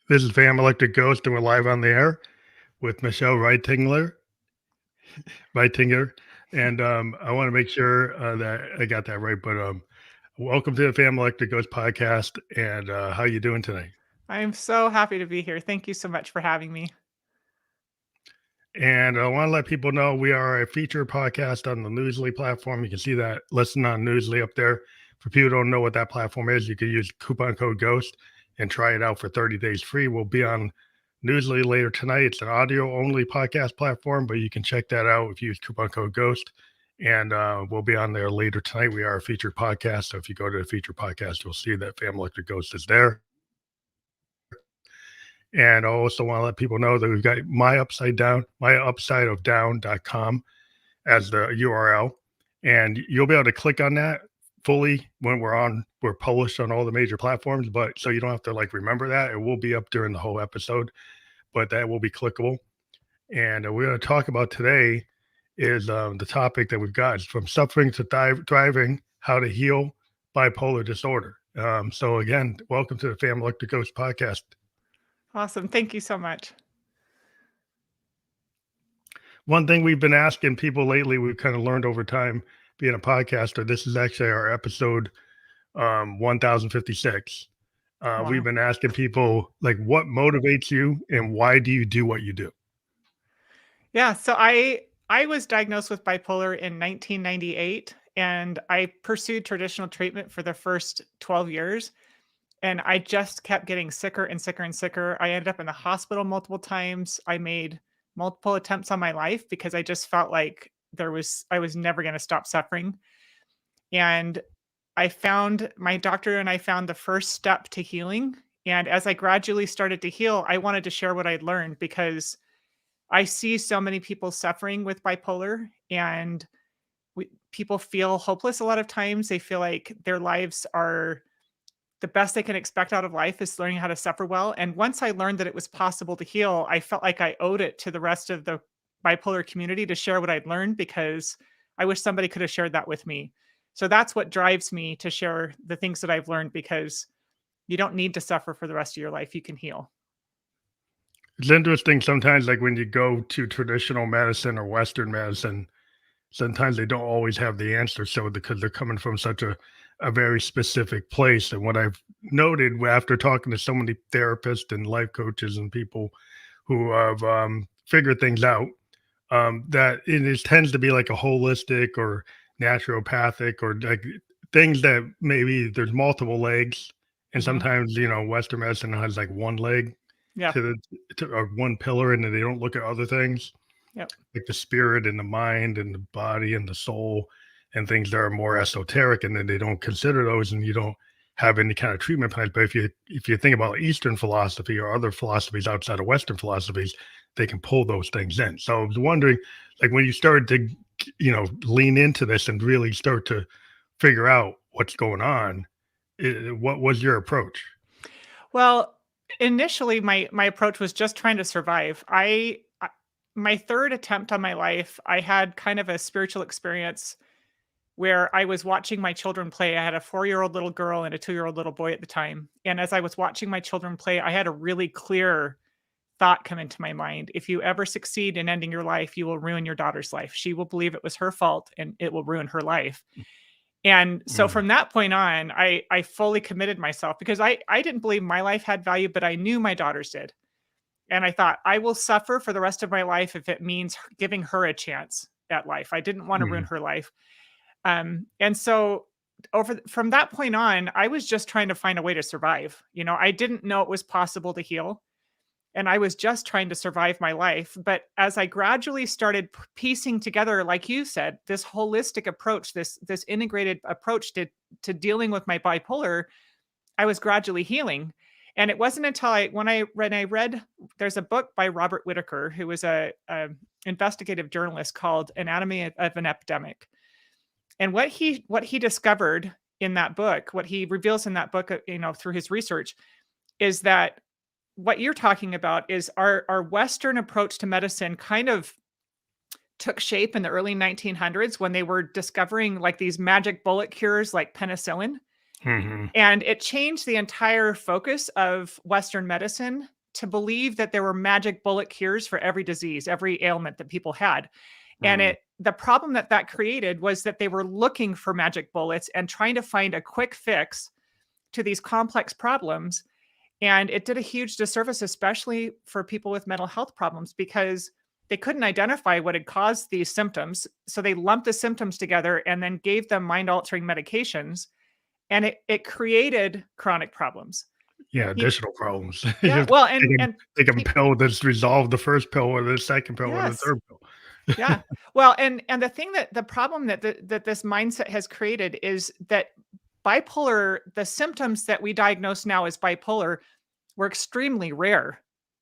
This is Fam Electric Ghost, and we're live on the air with Michelle Reittinger. And I want to make sure that I got that right. But welcome to the Fam Electric Ghost podcast. And how you doing today? I'm so happy to be here. Thank you so much for having me. And I want to let people know we are a featured podcast on the Newsly platform. You can see that listen on Newsly up there. For people who don't know what that platform is, you can use coupon code GHOST and try it out for 30 days free. We'll be on Newsly later tonight. It's an audio only podcast platform, but you can check that out if you use coupon code GHOST. And we'll be on there later tonight. We are a featured podcast. So if you go to the featured podcast, you'll see that Family Electric Ghost is there. And I also want to let people know that we've got myupsideofdown.com as the URL. And you'll be able to click on that fully when we're published on all the major platforms. But so you don't have to remember that. It will be up during the whole episode, but that will be clickable. And we're going to talk about today is the topic that we've got is from suffering to thriving, how to heal bipolar disorder. So again, welcome to the Family Electric Ghost podcast. Awesome. Thank you so much. One thing we've been asking people lately, we've kind of learned over time being a podcaster, this is actually our episode 1056. Wow. We've been asking people what motivates you and why do you do what you do? Yeah. So I was diagnosed with bipolar in 1998 and I pursued traditional treatment for the first 12 years. And I just kept getting sicker and sicker and sicker. I ended up in the hospital multiple times. I made multiple attempts on my life because I just felt like I was never going to stop suffering. And my doctor and I found the first step to healing. And as I gradually started to heal, I wanted to share what I'd learned because I see so many people suffering with bipolar and people feel hopeless a lot of times. They feel like their lives are the best they can expect out of life is learning how to suffer well. And once I learned that it was possible to heal, I felt like I owed it to the rest of the bipolar community to share what I'd learned because I wish somebody could have shared that with me. So that's what drives me to share the things that I've learned because you don't need to suffer for the rest of your life. You can heal. It's interesting sometimes, when you go to traditional medicine or Western medicine, sometimes they don't always have the answer. So because they're coming from such a very specific place. And what I've noted after talking to so many therapists and life coaches and people who have figured things out, that it tends to be like a holistic or naturopathic or things that maybe there's multiple legs. And sometimes, Western medicine has one leg to one pillar, and then they don't look at other things. Yep. Like the spirit and the mind and the body and the soul and things that are more esoteric, and then they don't consider those, and you don't have any kind of treatment plans. But if you think about Eastern philosophy or other philosophies outside of Western philosophies, they can pull those things in. So I was wondering, when you started to, lean into this and really start to figure out what's going on, what was your approach? Well, initially my approach was just trying to survive. My third attempt on my life, I had kind of a spiritual experience where I was watching my children play. I had a 4-year-old little girl and a 2-year-old little boy at the time. And as I was watching my children play, I had a really clear thought come into my mind. If you ever succeed in ending your life, you will ruin your daughter's life. She will believe it was her fault and it will ruin her life. And so from that point on, I fully committed myself because I didn't believe my life had value, but I knew my daughter's did. And I thought, I will suffer for the rest of my life if it means giving her a chance at life. I didn't want to ruin her life. And so from that point on, I was just trying to find a way to survive. I didn't know it was possible to heal. And I was just trying to survive my life. But as I gradually started piecing together, like you said, this holistic approach, this integrated approach to dealing with my bipolar, I was gradually healing. And it wasn't until when I read, there's a book by Robert Whitaker, who was a investigative journalist called Anatomy of an Epidemic. And what he discovered in that book, what he reveals in that book, through his research, is that what you're talking about is our Western approach to medicine kind of took shape in the early 1900s when they were discovering these magic bullet cures like penicillin. Mm-hmm. And it changed the entire focus of Western medicine to believe that there were magic bullet cures for every disease, every ailment that people had. And Mm. the problem that that created was that they were looking for magic bullets and trying to find a quick fix to these complex problems. And it did a huge disservice, especially for people with mental health problems, because they couldn't identify what had caused these symptoms. So they lumped the symptoms together and then gave them mind altering medications. And it created chronic problems. Yeah, Peop- additional problems. You yeah. have to Well, take a pill that's resolved the first pill or the second pill or the yes. third pill. Yeah. Well, and the thing that the problem that that this mindset has created is that bipolar, the symptoms that we diagnose now as bipolar were extremely rare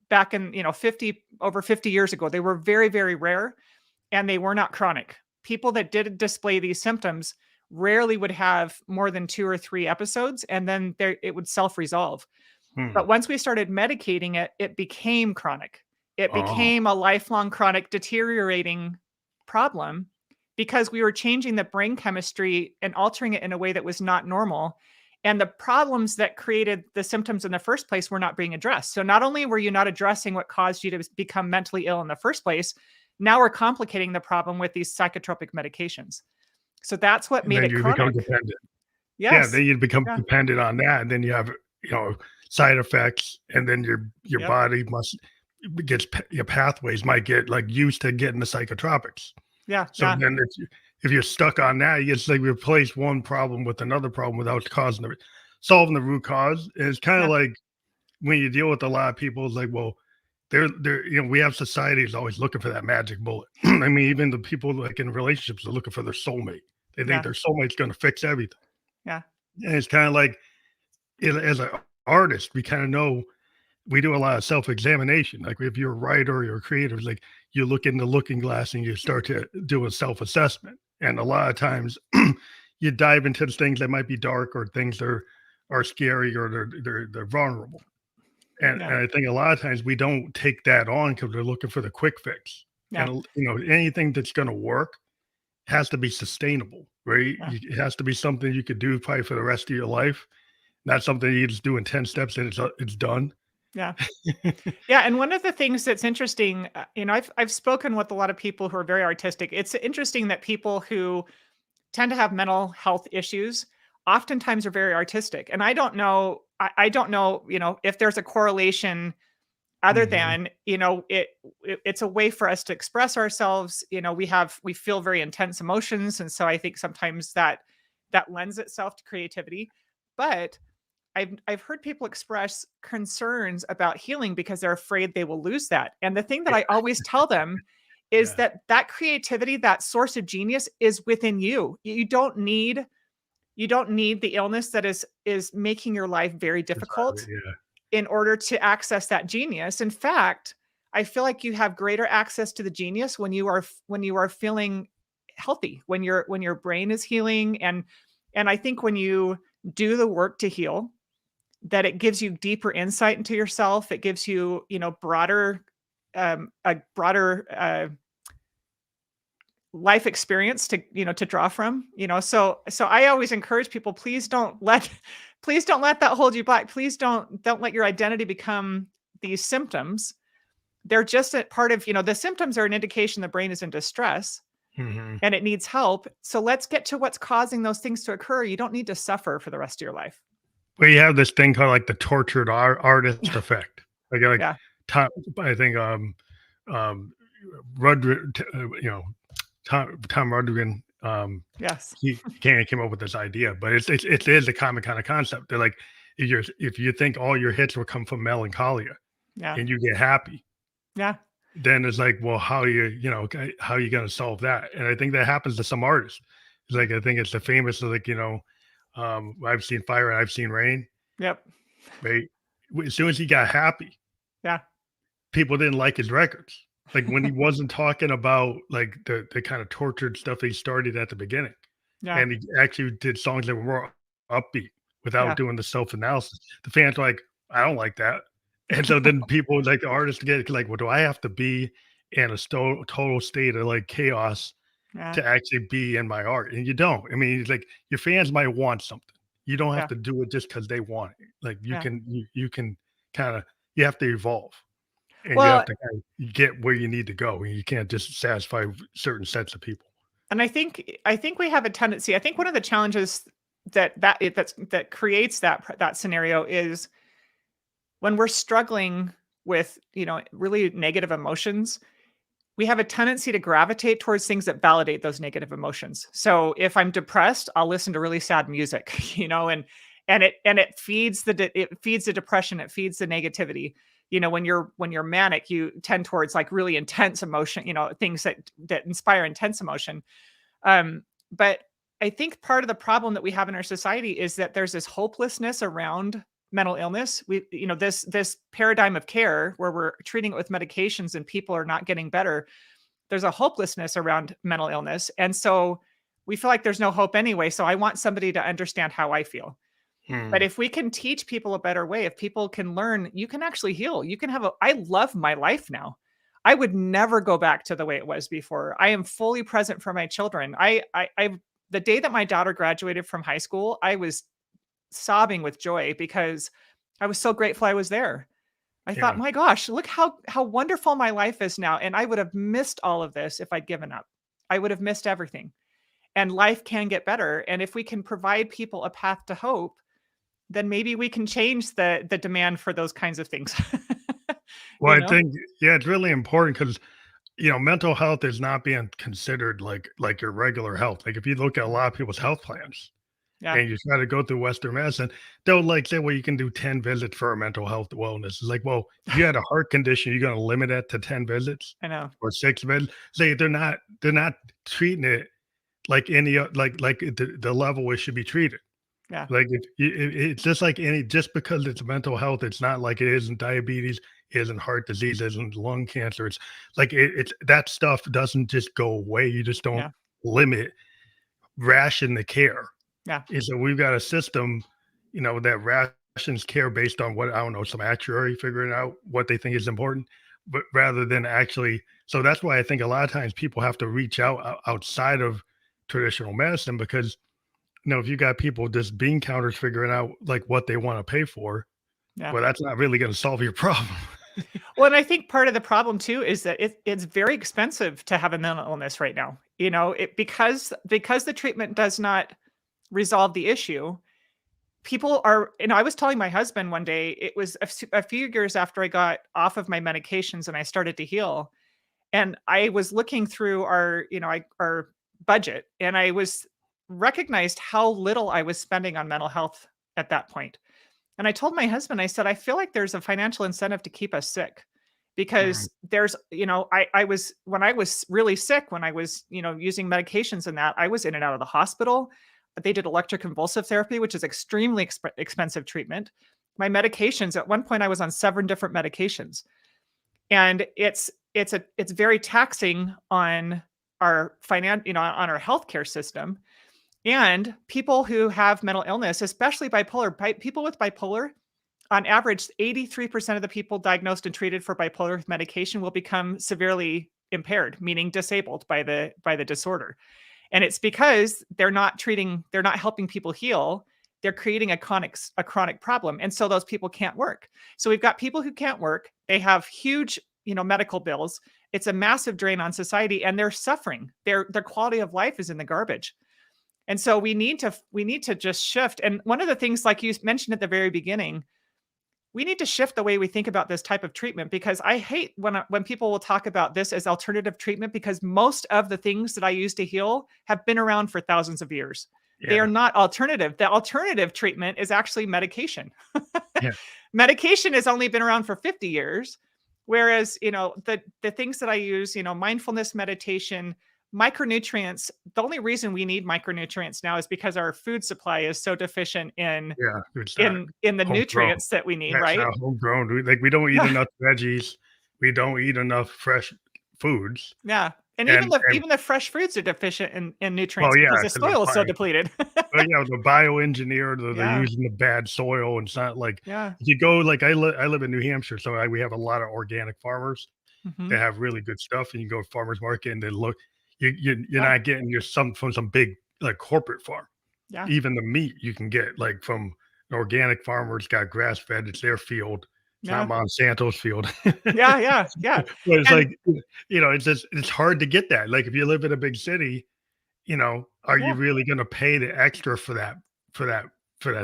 back in, 50 over 50 years ago. They were very, very rare and they were not chronic. People that did display these symptoms rarely would have more than 2 or 3 episodes and then it would self-resolve. Hmm. But once we started medicating it, it became chronic. It Oh, became a lifelong chronic deteriorating problem because we were changing the brain chemistry and altering it in a way that was not normal. And the problems that created the symptoms in the first place were not being addressed. So not only were you not addressing what caused you to become mentally ill in the first place, now we're complicating the problem with these psychotropic medications. So that's what and made then it you become chronic. dependent. Yeah, Yes. then you become Yeah. dependent on that, and then you have, side effects, and then your Yep. body must gets your pathways might get, like, used to getting the psychotropics. Yeah. So Yeah. then if you're stuck on that, it's like replace one problem with another problem without solving the root cause. And it's kinda Yeah. like when you deal with a lot of people, it's like, well, they're we have societies always looking for that magic bullet. I mean, even the people like in relationships are looking for their soulmate. They think Yeah. their soulmate's gonna fix everything. Yeah. And it's kinda like, as an artist, we kinda know we do a lot of self-examination. Like if you're a writer or you're a creator, like you look in the looking glass and you start to do a self-assessment. And a lot of times you dive into the things that might be dark or things that are scary or they're vulnerable. And Yeah. I think a lot of times we don't take that on because we're looking for the quick fix. Yeah. And anything that's going to work has to be sustainable, right? Yeah. It has to be something you could do probably for the rest of your life, not something you just do in 10 steps and it's done. Yeah. Yeah, and one of the things that's interesting, I've spoken with a lot of people who are very artistic. It's interesting that people who tend to have mental health issues oftentimes are very artistic. And I don't know, I don't know, if there's a correlation other Mhm. than, it's a way for us to express ourselves. We feel very intense emotions. And so I think sometimes that lends itself to creativity. But I've heard people express concerns about healing because they're afraid they will lose that. And the thing that I always tell them is Yeah. that creativity, that source of genius is within you. You don't need the illness that is making your life very Exactly, difficult yeah. in order to access that genius. In fact, I feel like you have greater access to the genius when you are feeling healthy, when your brain is healing and I think when you do the work to heal, that it gives you deeper insight into yourself. It gives you, a broader life experience to draw from. So I always encourage people, please don't let please don't let that hold you back. Please don't let your identity become these symptoms. They're just a part of, the symptoms are an indication the brain is in distress Mhm. and it needs help. So let's get to what's causing those things to occur. You don't need to suffer for the rest of your life. Well, you have this thing called, like, the tortured artist Yeah. effect. Like, Yeah. Tom I think, um, Rudri Tom Rudrigan, Yes. he came up with this idea, but it is a common kinda concept. They're like, if you think all your hits will come from melancholia Yeah. and you get happy, Yeah. then it's like, well, how are you gonna solve that? And I think that happens to some artists. It's like, I think it's the famous, like, I've seen fire and I've seen rain, Yep. right? As soon as he got happy, Yeah. people didn't like his records. Like when he wasn't talking about like the kind of tortured stuff he started at the beginning, Yeah. and he actually did songs that were more upbeat without Yeah. doing the self analysis. The fans were like, I don't like that, and so then people like the artists get like, well, do I have to be in a total state of like chaos Yeah. to actually be in my art? And you don't. I mean, it's like your fans might want something. You don't have Yeah. to do it just because they want it. Like Yeah. you can kind of you have to evolve, and you have Well, to kind of get where you need to go, and you can't just satisfy certain sets of people. and I think we have a tendency. I think one of the challenges that creates that scenario is when we're struggling with, really negative emotions, we have a tendency to gravitate towards things that validate those negative emotions. So if I'm depressed, I'll listen to really sad music, and it feeds it feeds the depression, it feeds the negativity. When you're manic, you tend towards like really intense emotion, things that inspire intense emotion. But I think part of the problem that we have in our society is that there's this hopelessness around mental illness. This paradigm of care where we're treating it with medications and people are not getting better. There's a hopelessness around mental illness. And so we feel like there's no hope anyway. So I want somebody to understand how I feel. But Hmm. if we can teach people a better way, if people can learn, you can actually heal. I love my life now. I would never go back to the way it was before. I am fully present for my children. The day that my daughter graduated from high school, I was sobbing with joy because I was so grateful I was there. I thought, Yeah. my gosh, look how wonderful my life is now. And I would have missed all of this if I'd given up. I would have missed everything. And life can get better. And if we can provide people a path to hope, then maybe we can change the demand for those kinds of things. Well, you I know? think, yeah, it's really important because mental health is not being considered like your regular health. Like if you look at a lot of people's health plans Yeah, and you try to go through Western medicine, they'll like say, well, you can do 10 visits for a mental health wellness. It's like, well, if you had a heart condition, you're going to limit it to 10 visits I know. or 6 visits. Say they're not treating it like any like the level it should be treated. Yeah, Like it's just like any just because it's mental health, it's not like it isn't diabetes, it isn't heart disease, it isn't lung cancer. It's like it's that stuff doesn't just go away. You just don't yeah, limit ration the care. yeah, And so we've got a system, that rations care based on what I don't know, some actuary figuring out what they think is important, but rather than actually. So that's why I think a lot of times people have to reach out outside of traditional medicine because if you got people just bean counters figuring out like what they want to pay for, yeah. well, that's not really going to solve your problem. Well, and I think part of the problem too is that it's very expensive to have a mental illness right now. Because the treatment does not resolve the issue. People are, I was telling my husband one day, it was a few years after I got off of my medications and I started to heal. And I was looking through our budget, and I was recognized how little I was spending on mental health at that point. And I told my husband, I said, I feel like there's a financial incentive to keep us sick Mm, because I was, when I was really sick, when I was, using medications and that, I was in and out of the hospital. They did electroconvulsive therapy, which is extremely expensive treatment. My medications, at one point, I was on 7 different medications. And it's very taxing on on our healthcare system. And people who have mental illness, especially people with bipolar, on average, 83% of the people diagnosed and treated for bipolar with medication will become severely impaired, meaning disabled by the disorder. And it's because they're not helping people heal. They're creating a chronic problem. And so those people can't work. So we've got people who can't work. They have huge, medical bills. It's a massive drain on society and they're suffering. Their quality of life is in the garbage. And so we need to just shift. And one of the things, like you mentioned at the very beginning, we need to shift the way we think about this type of treatment, because I hate when people will talk about this as alternative treatment, because most of the things that I use to heal have been around for thousands of years. They are yeah, not alternative. The alternative treatment is actually medication. yeah. Medication has only been around for 50 years, whereas, the things that I use, mindfulness meditation, micronutrients, the only reason we need micronutrients now is because our food supply is so deficient in Yeah, it's not in the homegrown. nutrients that we need, That's right? not homegrown. We don't eat Yeah, enough veggies. We don't eat enough fresh foods. yeah, and even And the and even the fresh foods are deficient in well, nutrients yeah, because the because soil is so depleted. the bioengineered, or they're Yeah, using the bad soil. And it's not like yeah, if you go like I live in New Hampshire, so we have a lot of organic farmers mhm, that have really good stuff. And you go to farmers market and they look, you're yeah, not getting your some from some big like corporate farm. yeah, Even the meat you can get like from an organic farmer. It's got grass fed. It's their field. It's not Yeah. Monsanto's field. Yeah, yeah, yeah. But it's And like, it's just it's hard to get that. Like, if you live in a big city, are you yeah, really gonna pay the extra for that for that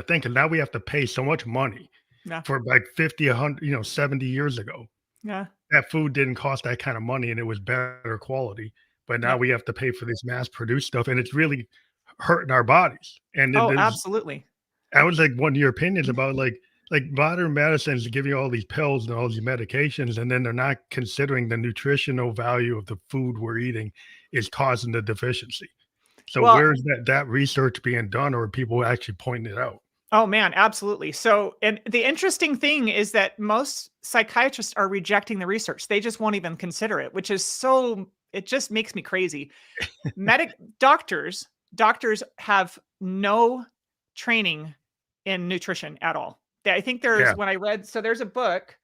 thing? Because now we have to pay so much money yeah, for, like, 50, 100, 70 years ago. yeah. That food didn't cost that kind of money, and it was better quality, but now Yep. we have to pay for this mass-produced stuff, and it's really hurting our bodies, and it Oh, is absolutely. I was like, one of your opinions Mhm. about, like, modern medicines give you all these pills and all these medications, and then they're not considering the nutritional value of the food we're eating is causing the deficiency. So Well, where's that research being done, or are people actually pointing it out? oh man, absolutely. So, and the interesting thing is that most psychiatrists are rejecting the research. They just won't even consider it, which is so it just makes me crazy. Medic doctors have no training in nutrition at all. I think Yeah. there's when I read there's a book.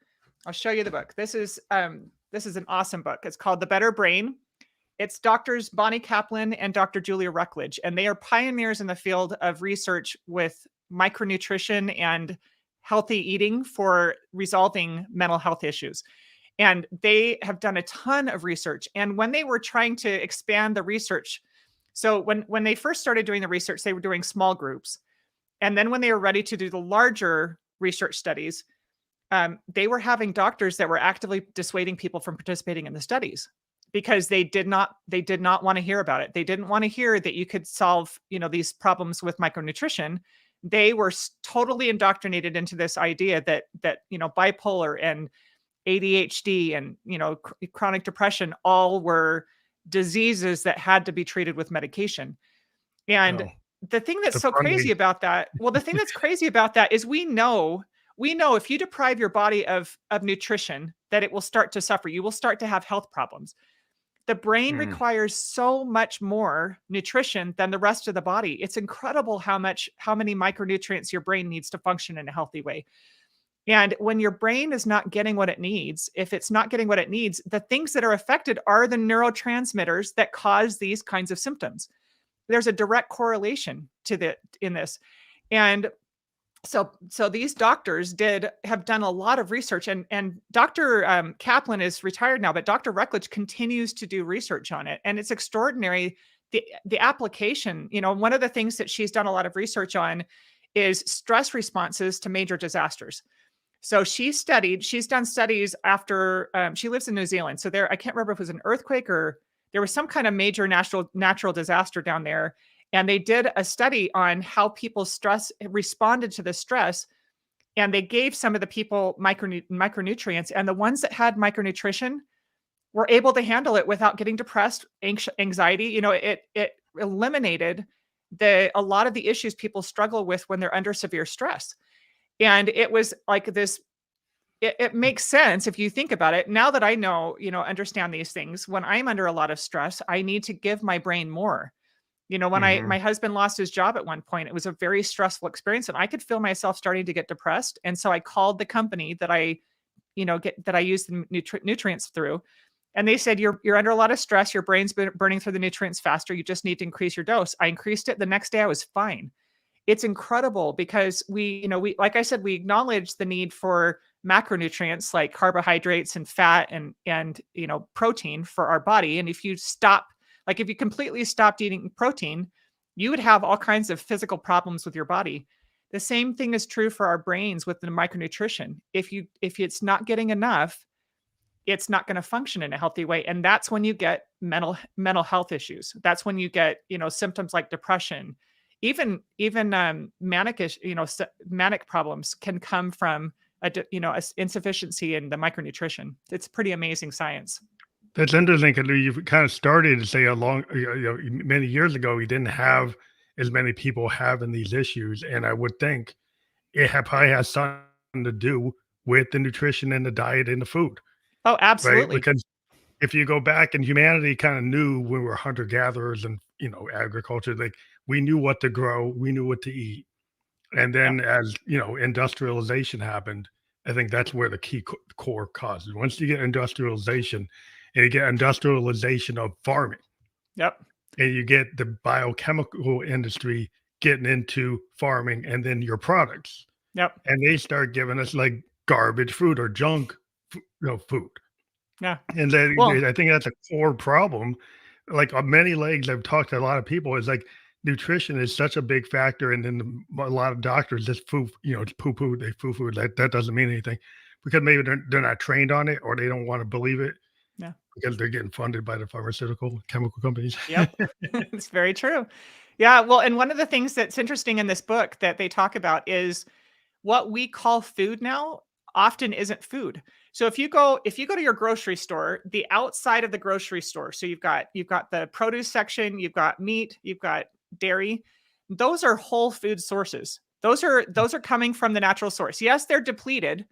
I'll show you the book. This is an awesome book. It's called The Better Brain. It's doctors Bonnie Kaplan and Dr. Julia Ruckledge, and they are pioneers in the field of research with micronutrition and healthy eating for resolving mental health issues. And they have done a ton of research. And when they were trying to expand the research, so when they first started doing the research, they were doing small groups. And then when they were ready to do the larger research studies, they were having doctors that were actively dissuading people from participating in the studies because they did not want to hear about it. They didn't want to hear that you could solve these problems with micronutrition. They were totally indoctrinated into this idea that bipolar and ADHD and chronic depression all were diseases that had to be treated with medication. And Oh, the thing that's the so front crazy way. about that, well, the thing that's crazy about that is we know if you deprive your body of nutrition that it will start to suffer. You will start to have health problems. The brain Mm, requires so much more nutrition than the rest of the body. It's incredible how many micronutrients your brain needs to function in a healthy way. And when your brain is not getting what it needs, if it's not getting what it needs, the things that are affected are the neurotransmitters that cause these kinds of symptoms. There's a direct correlation to the in this. And so these doctors have done a lot of research, and Dr. Kaplan is retired now, but Dr. Ruckledge continues to do research on it, and it's extraordinary. The application, one of the things that she's done a lot of research on is stress responses to major disasters. So she's done studies after she lives in New Zealand. So there, I can't remember if it was an earthquake or there was some kind of major natural disaster down there. And they did a study on how people stress responded to the stress. And they gave some of the people micronutrients, and the ones that had micronutrition were able to handle it without getting depressed, anxiety. It eliminated a lot of the issues people struggle with when they're under severe stress. And it was like this it makes sense if you think about it. Now that I understand these things, when I'm under a lot of stress, I need to give my brain more. When mhm. my husband lost his job at one point, it was a very stressful experience and I could feel myself starting to get depressed. And so I called the company that I use the nutrients through. And they said, you're under a lot of stress. Your brain's burning through the nutrients faster. You just need to increase your dose. I increased it. The next day I was fine. It's incredible because we like I said, we acknowledge the need for macronutrients like carbohydrates and fat and protein for our body. And if you completely stopped eating protein, you would have all kinds of physical problems with your body. The same thing is true for our brains with the micronutrition. If it's not getting enough, it's not going to function in a healthy way, and that's when you get mental health issues. That's when you get symptoms like depression, even manic problems can come from insufficiency in the micronutrition. It's pretty amazing science. That's interesting because you kind of started to say many years ago, we didn't have as many people having these issues, and I would think probably has something to do with the nutrition and the diet and the food, Oh, right? absolutely. Because if you go back and humanity kind of knew when we were hunter gatherers and agriculture, like we knew what to grow, we knew what to eat, and Yep. then as industrialization happened, I think that's where the core causes. Once you get industrialization, and you get industrialization of farming, Yep. and you get the biochemical industry getting into farming, and then your products, Yep. and they start giving us like garbage food or junk food. Yeah. And then Well, I think that's a core problem. Like on many legs, I've talked to a lot of people. It's like nutrition is such a big factor, and then a lot of doctors just it's poo poo. They foo foo. That doesn't mean anything because maybe they're not trained on it or they don't want to believe it yeah. because they're getting funded by the pharmaceutical chemical companies. Yep. It's very true. Yeah. Well, and one of the things that's interesting in this book that they talk about is what we call food now often isn't food. So if you go to your grocery store, the outside of the grocery store, so you've got the produce section, you've got meat, you've got dairy. Those are whole food sources. Those are coming from the natural source. Yes, they're depleted.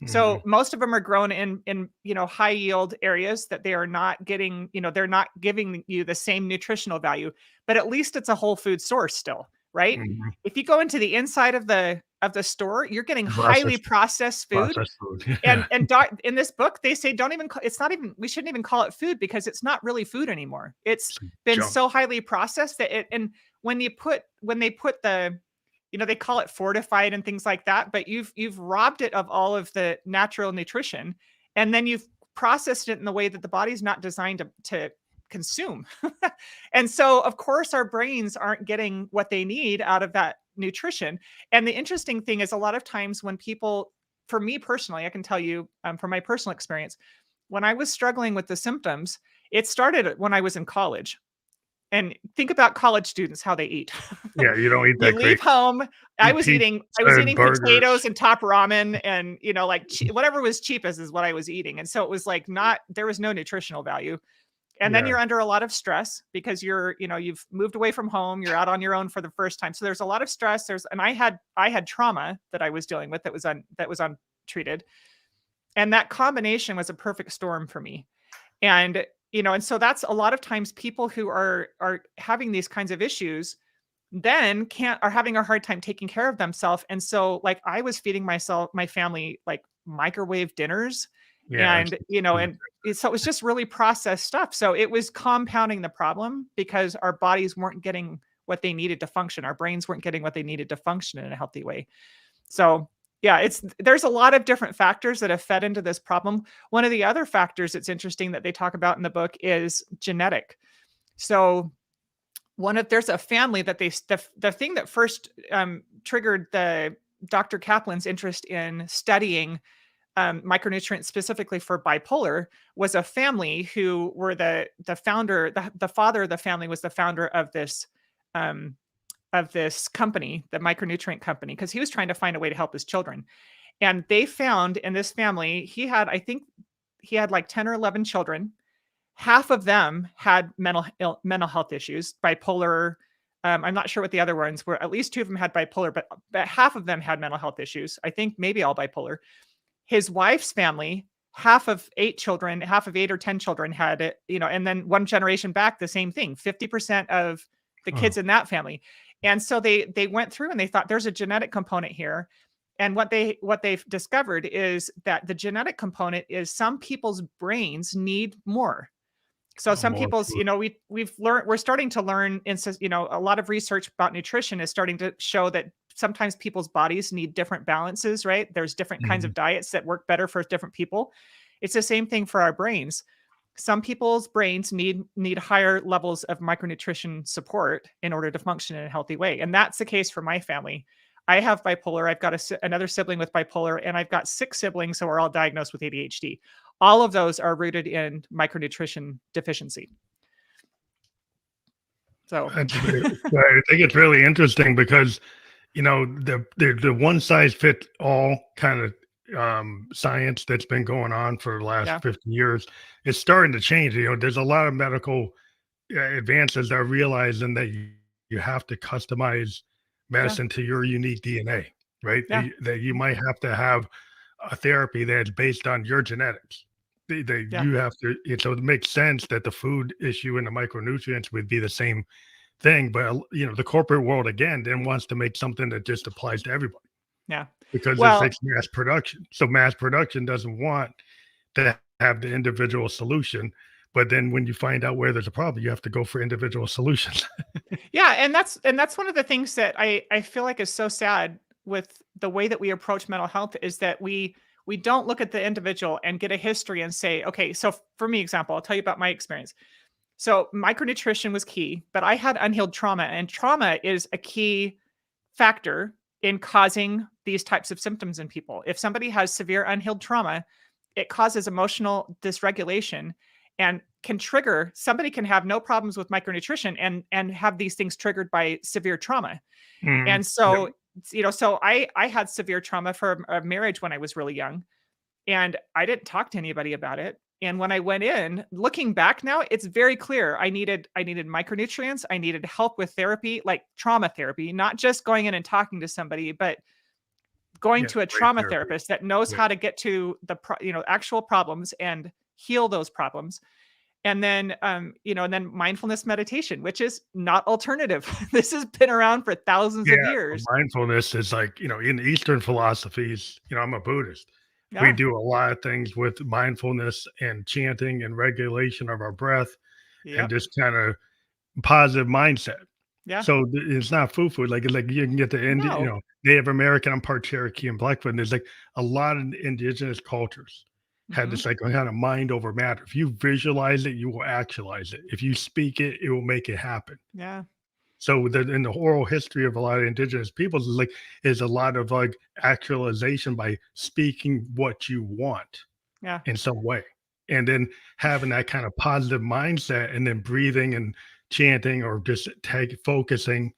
So Mhm. most of them are grown in high yield areas that they are not getting, they're not giving you the same nutritional value, but at least it's a whole food source still, right? Mhm. If you go into the inside of the store, you're getting highly Processed processed food. processed food. And Yeah. in this book, they say don't even it's not even we shouldn't even call it food because it's not really food anymore. It's It's like been junk. so highly processed that and when they put they call it fortified and things like that, but you've robbed it of all of the natural nutrition, and then you've processed it in the way that the body's not designed to consume. And so, of course, our brains aren't getting what they need out of that nutrition. And the interesting thing is, a lot of times when people, for me personally, I can tell you from my personal experience, when I was struggling with the symptoms, it started when I was in college. And think about college students, how they eat. Yeah, you don't eat You that leave great. home. I Eat was pizza eating I was and eating potatoes burgers. and top ramen and, like whatever was cheapest is what I was eating. And so it was like not there was no nutritional value. And then Yeah. you're under a lot of stress because you've moved away from home, you're out on your own for the first time. So there's a lot of stress. And I had trauma that I was dealing with that was untreated. And that combination was a perfect storm for me. And so that's a lot of times people who are having these kinds of issues then can't are having a hard time taking care of themselves. And so like I was feeding my family like microwave dinners Yeah, it's and so it was just really processed stuff. So it was compounding the problem because our bodies weren't getting what they needed to function. Our brains weren't getting what they needed to function in a healthy way. So yeah, there's a lot of different factors that have fed into this problem. One of the other factors that's interesting that they talk about in the book is genetic. So there's a family that the thing that first triggered the Dr. Kaplan's interest in studying micronutrients specifically for bipolar was a family who were the founder, the father of the family was the founder um, of this company, the micronutrient company, because he was trying to find a way to help his children. And they found in this family, I think he had like 10 or 11 children. Half of them had mental health issues, bipolar. I'm not sure what the other ones were. At least two of them had bipolar, but half of them had mental health issues. I think maybe all bipolar. His wife's family, half of 8 children, half of 8 or 10 children had it, and then one generation back, the same thing, 50% of the oh, kids in that family. And so they went through and they thought there's a genetic component here. And what they've discovered is that the genetic component is some people's brains need more. So some more people's, food. we're starting to learn, a lot of research about nutrition is starting to show that sometimes people's bodies need different balances, right? There's different kinds Mhm. of diets that work better for different people. It's the same thing for our brains. Some people's brains need higher levels of micronutrition support in order to function in a healthy way. And that's the case for my family. I have bipolar. I've got another sibling with bipolar, and I've got 6 siblings who are all diagnosed with ADHD. All of those are rooted in micronutrition deficiency. So, I think it's really interesting because the one size fits all kind of science that's been going on for the last yeah, 50 years is starting to change. There's a lot of medical advances that are realizing that you have to customize yeah, medicine to your unique DNA, right? yeah, That you might have to have a therapy that's based on your genetics. yeah, You have to, so it makes sense that the food issue and the micronutrients would be the same thing. But the corporate world again then wants to make something that just applies to everybody yeah. because it's Well, like mass production. So mass production doesn't want to have the individual solution. But then when you find out where there's a problem, you have to go for individual solutions. yeah, and that's one of the things that I feel like is so sad with the way that we approach mental health is that We don't look at the individual and get a history and say, okay, so for me, example, I'll tell you about my experience. So micronutrition was key, but I had unhealed trauma, and trauma is a key factor in causing these types of symptoms in people. If somebody has severe unhealed trauma, it causes emotional dysregulation and can trigger somebody can have no problems with micronutrition and have these things triggered by severe trauma. Mhm. And Yep. so, so I had severe trauma for a marriage when I was really young, and I didn't talk to anybody about it. And when I went in, looking back now, it's very clear I needed micronutrients, I needed help with therapy, like trauma therapy, not just going in and talking to somebody, but going Yeah, to a great trauma therapy. therapist that knows Yeah. how to get to the actual problems and heal those problems. And then and then mindfulness meditation, which is not alternative. This has been around for thousands of Yeah, so years. mindfulness is like, in Eastern philosophies, I'm a Buddhist. We Yeah. do a lot of things with mindfulness and chanting and regulation of our breath and Yep. just kind of positive mindset. Yeah. So it's not foo-foo. Like you can get the No. Native American. I'm part Cherokee and Blackfoot. And there's like a lot of indigenous cultures had Mhm. this like kind of mind over matter. If you visualize it, you will actualize it. If you speak it, it will make it happen. Yeah. So in the oral history of a lot of indigenous peoples is a lot of like actualization by speaking what you want Yeah. in some way. And then having that kind of positive mindset and then breathing and chanting or just focusing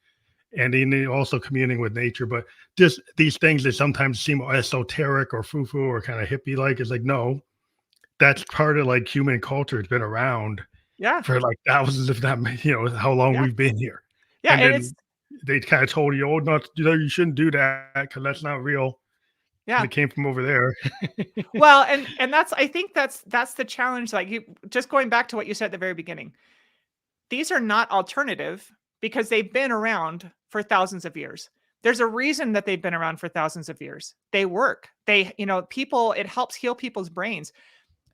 and then also communing with nature. But just these things that sometimes seem esoteric or foo-foo or kind of hippie like is like, no, that's part of like human culture. It's been around Yeah. for like thousands, if not, how long Yeah. we've been here. Yeah, And and then it's they kind of told you, oh, not, you shouldn't do that because that's not real. And yeah. it came from over there. Well, and that's I think that's the challenge, like, you just going back to what you said at the very beginning. These are not alternative because they've been around for thousands of years. There's a reason that they've been around for thousands of years. They work. People it helps heal people's brains.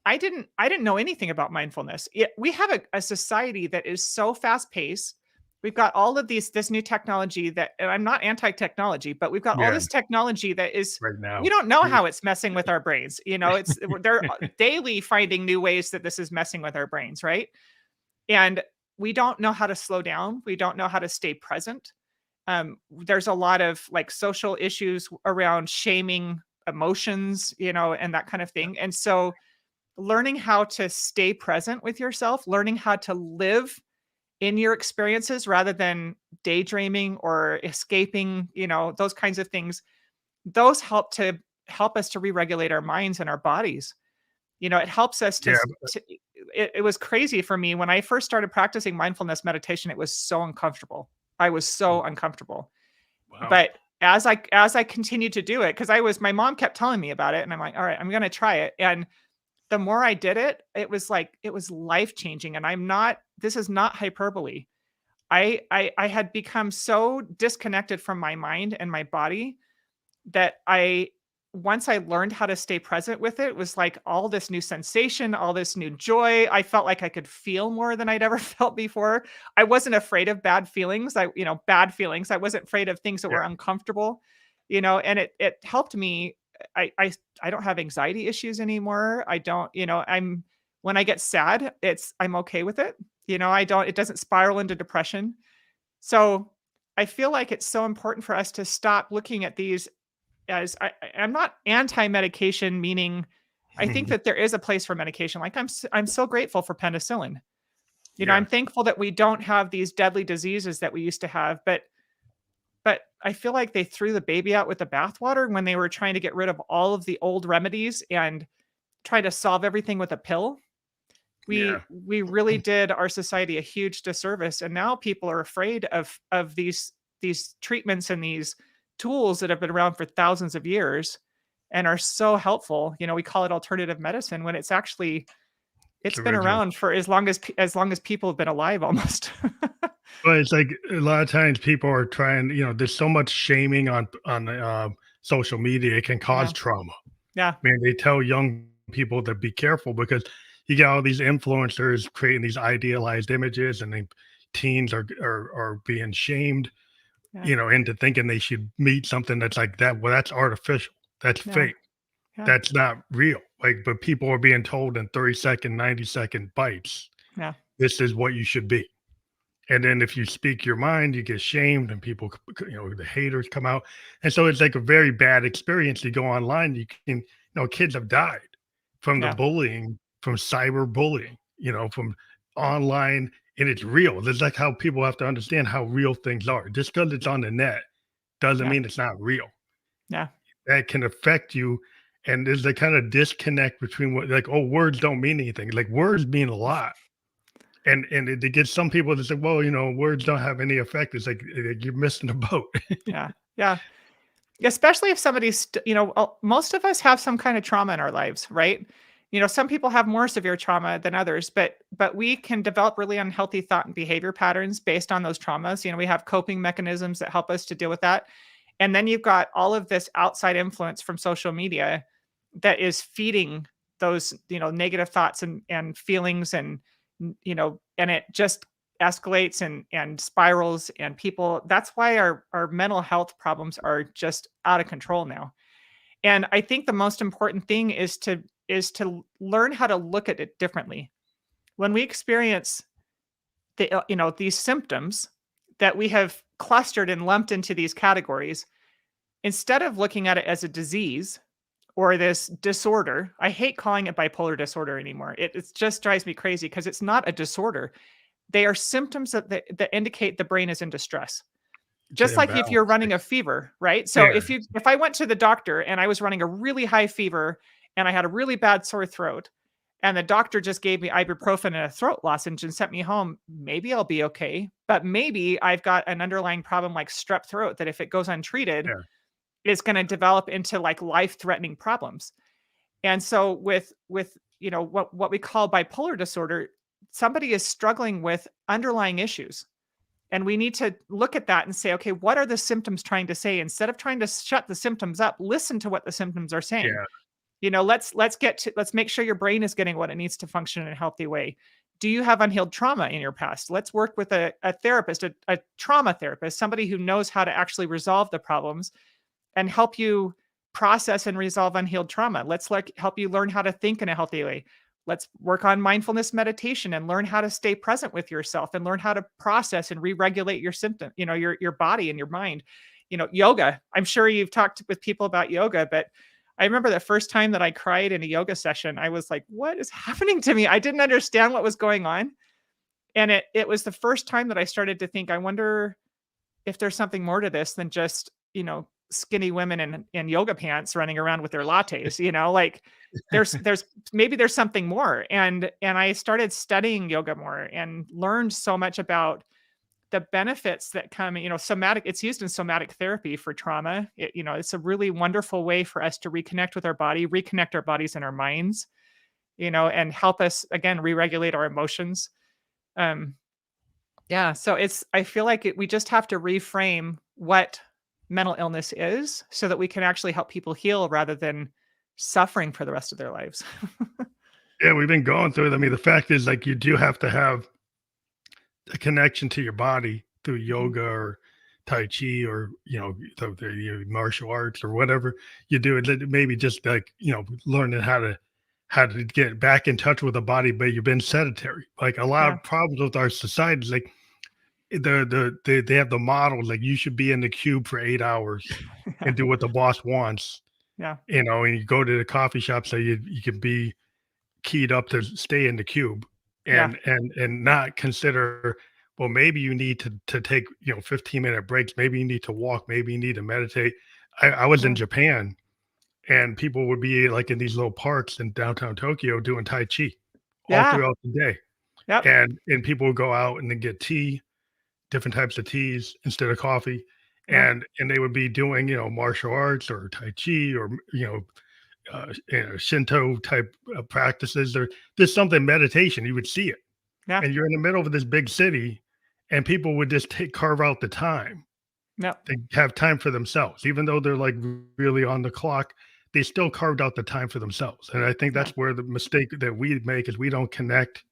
I didn't know anything about mindfulness. We have a society that is so fast paced. We've got all of this new technology that, and I'm not anti-technology, but we've got all Yeah, this technology that is right we now. don't know Here. how it's messing with our brains. They're daily finding new ways that this is messing with our brains, right? And we don't know how to slow down. We don't know how to stay present. There's a lot of like social issues around shaming emotions, and that kind of thing. And so learning how to stay present with yourself, learning how to live in your experiences rather than daydreaming or escaping, those kinds of things, those help us to re-regulate our minds and our bodies. It helps us Yeah. to it was crazy for me when I first started practicing mindfulness meditation. It was so uncomfortable. I was so uncomfortable. Wow. But as I continued to do it, because my mom kept telling me about it, and I'm like, all right, I'm gonna try it. And the more I did it, it was life changing. And this is not hyperbole. I had become so disconnected from my mind and my body that once I learned how to stay present with it, was like all this new sensation, all this new joy. I felt like I could feel more than I'd ever felt before. I wasn't afraid of bad feelings. Bad feelings. I wasn't afraid of things that Yeah. were uncomfortable, and it helped me. I don't have anxiety issues anymore. I don't, when I get sad, I'm okay with it. It doesn't spiral into depression. So I feel like it's so important for us to stop looking at these as I'm not anti-medication, meaning I think that there is a place for medication. Like I'm so grateful for penicillin. Yeah. I'm thankful that we don't have these deadly diseases that we used to have, but I feel like they threw the baby out with the bathwater when they were trying to get rid of all of the old remedies and try to solve everything with a pill. Yeah. We really did our society a huge disservice, and now people are afraid of these treatments and these tools that have been around for thousands of years and are so helpful. We call it alternative medicine when It's it's been original. around for as long as people have been alive almost. But it's like a lot of times people are trying, there's so much shaming on social media. It can cause Yeah. trauma. Yeah. Man, they tell young people to be careful because you got all these influencers creating these idealized images, and teens are being shamed, Yeah. into thinking they should meet something that's like that. Well, that's artificial. That's Yeah. fake. Yeah. That's not real. Like, but people are being told in 30-second, 90-second bites, Yeah. this is what you should be. And then if you speak your mind, you get shamed and people, the haters come out. And so it's like a very bad experience. You go online, kids have died from the Yeah. bullying, from cyber bullying, from online, and it's real. It's like how people have to understand how real things are. Just because it's on the net doesn't Yeah. mean it's not real. Yeah. That can affect you. And there's a kind of disconnect between what, like, oh, words don't mean anything. Like, words mean a lot. And it gets some people to say, well, words don't have any effect. It's like you're missing the boat. Yeah. Yeah. Especially if somebody's, most of us have some kind of trauma in our lives, right? Some people have more severe trauma than others, but we can develop really unhealthy thought and behavior patterns based on those traumas. We have coping mechanisms that help us to deal with that. And then you've got all of this outside influence from social media that is feeding those, negative thoughts and feelings and it just escalates and spirals and people that's why our mental health problems are just out of control now. And I think the most important thing is to learn how to look at it differently. When we experience these symptoms that we have clustered and lumped into these categories, instead of looking at it as a disease or this disorder. I hate calling it bipolar disorder anymore. It just drives me crazy because it's not a disorder. They are symptoms that indicate the brain is in distress. It's an Just like if you're imbalance. running a fever, right? So Yeah, if I went to the doctor and I was running a really high fever and I had a really bad sore throat and the doctor just gave me ibuprofen and a throat lozenge and sent me home, maybe I'll be okay. But maybe I've got an underlying problem like strep throat that if it goes untreated, yeah, is going to develop into like life-threatening problems. And so with what we call bipolar disorder, somebody is struggling with underlying issues. And we need to look at that and say, okay, what are the symptoms trying to say? Instead of trying to shut the symptoms up, listen to what the symptoms are saying. yeah, Let's make sure your brain is getting what it needs to function in a healthy way. Do you have unhealed trauma in your past? Let's work with a therapist, a trauma therapist, somebody who knows how to actually resolve the problems and help you process and resolve unhealed trauma. Let's help you learn how to think in a healthy way. Let's work on mindfulness meditation and learn how to stay present with yourself and learn how to process and re-regulate your symptom, your body and your mind. Yoga. I'm sure you've talked with people about yoga, but I remember the first time that I cried in a yoga session, I was like, what is happening to me? I didn't understand what was going on. And it was the first time that I started to think, I wonder if there's something more to this than just, skinny women in yoga pants running around with their lattes, like there's maybe there's something more. And I started studying yoga more and learned so much about the benefits that come, somatic, it's used in somatic therapy for trauma. It's a really wonderful way for us to reconnect with our body, reconnect our bodies and our minds, and help us again, re-regulate our emotions. Um, yeah, so I feel like we just have to reframe what mental illness is so that we can actually help people heal rather than suffering for the rest of their lives. yeah. We've been going through it. I mean, the fact is, like, you do have to have a connection to your body through Mhm. yoga or tai chi or martial arts or whatever you do. Maybe just like learning how to get back in touch with the body, but you've been sedentary. Like a lot Yeah. of problems with our society is like they have the model like you should be in the cube for 8 hours Yeah. and do what the boss wants, Yeah. and you go to the coffee shop so you can be keyed up to stay in the cube Yeah. and not consider, well, maybe you need to take 15-minute breaks, maybe you need to walk, maybe you need to meditate. I was in Yeah. Japan and people would be like in these little parks in downtown Tokyo doing tai chi all Yeah. throughout the day, Yep. and people would go out and then get tea, different types of teas instead of coffee, Yeah. and they would be doing martial arts or tai chi or Shinto type practices, or there's something meditation. You would see it, Yeah. and you're in the middle of this big city, and people would just carve out the time Yep. to have time for themselves, even though they're like really on the clock. They still carved out the time for themselves, and I think Yeah. that's where the mistake that we make is we don't connect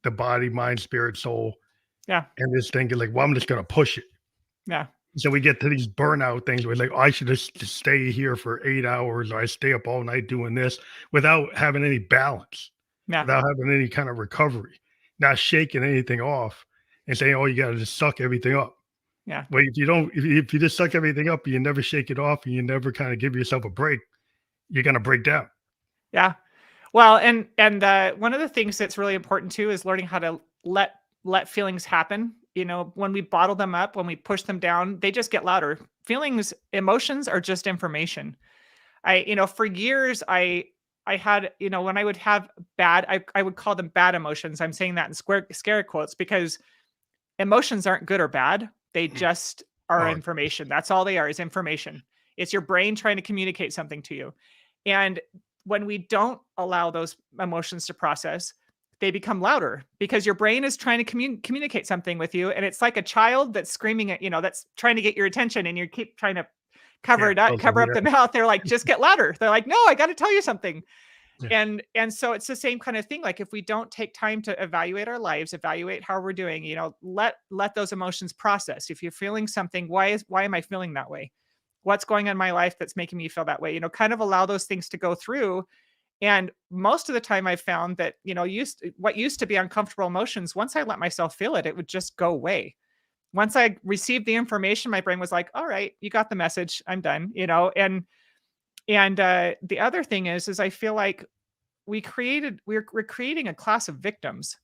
the body, mind, spirit, soul, Yeah. and this thing is like, well, I'm just going to push it. Yeah. So we get to these burnout things where like, "Oh, I should just stay here for 8 hours, or I stay up all night doing this," without having any balance, Yeah. without having any kind of recovery, not shaking anything off and saying, "Oh, you gotta just suck everything up." Yeah. Well, if you don't, if you just suck everything up and you never shake it off and you never kind of give yourself a break, you're gonna break down. Yeah. Well, and one of the things that's really important too is learning how to let feelings happen. When we bottle them up, when we push them down, they just get louder. Feelings, emotions are just information. For years, I had, when I would have bad, I would call them bad emotions. I'm saying that in scare quotes because emotions aren't good or bad. They Mm. just are Oh, information. That's all they are, is information. It's your brain trying to communicate something to you. And when we don't allow those emotions to process, they become louder because your brain is trying to communicate something with you. And it's like a child that's screaming at, that's trying to get your attention and you keep trying to cover yeah, it up, those are cover up the the mouth. They're like, just get louder. They're like, no, I got to tell you something. yeah, And so it's the same kind of thing. Like if we don't take time to evaluate our lives, evaluate how we're doing, let those emotions process. If you're feeling something, why am I feeling that way? What's going on in my life that's making me feel that way? Kind of allow those things to go through. And most of the time I found that, what used to be uncomfortable emotions, once I let myself feel it, it would just go away. Once I received the information, my brain was like, all right, you got the message. I'm done. And the other thing is I feel like we're creating a class of victims.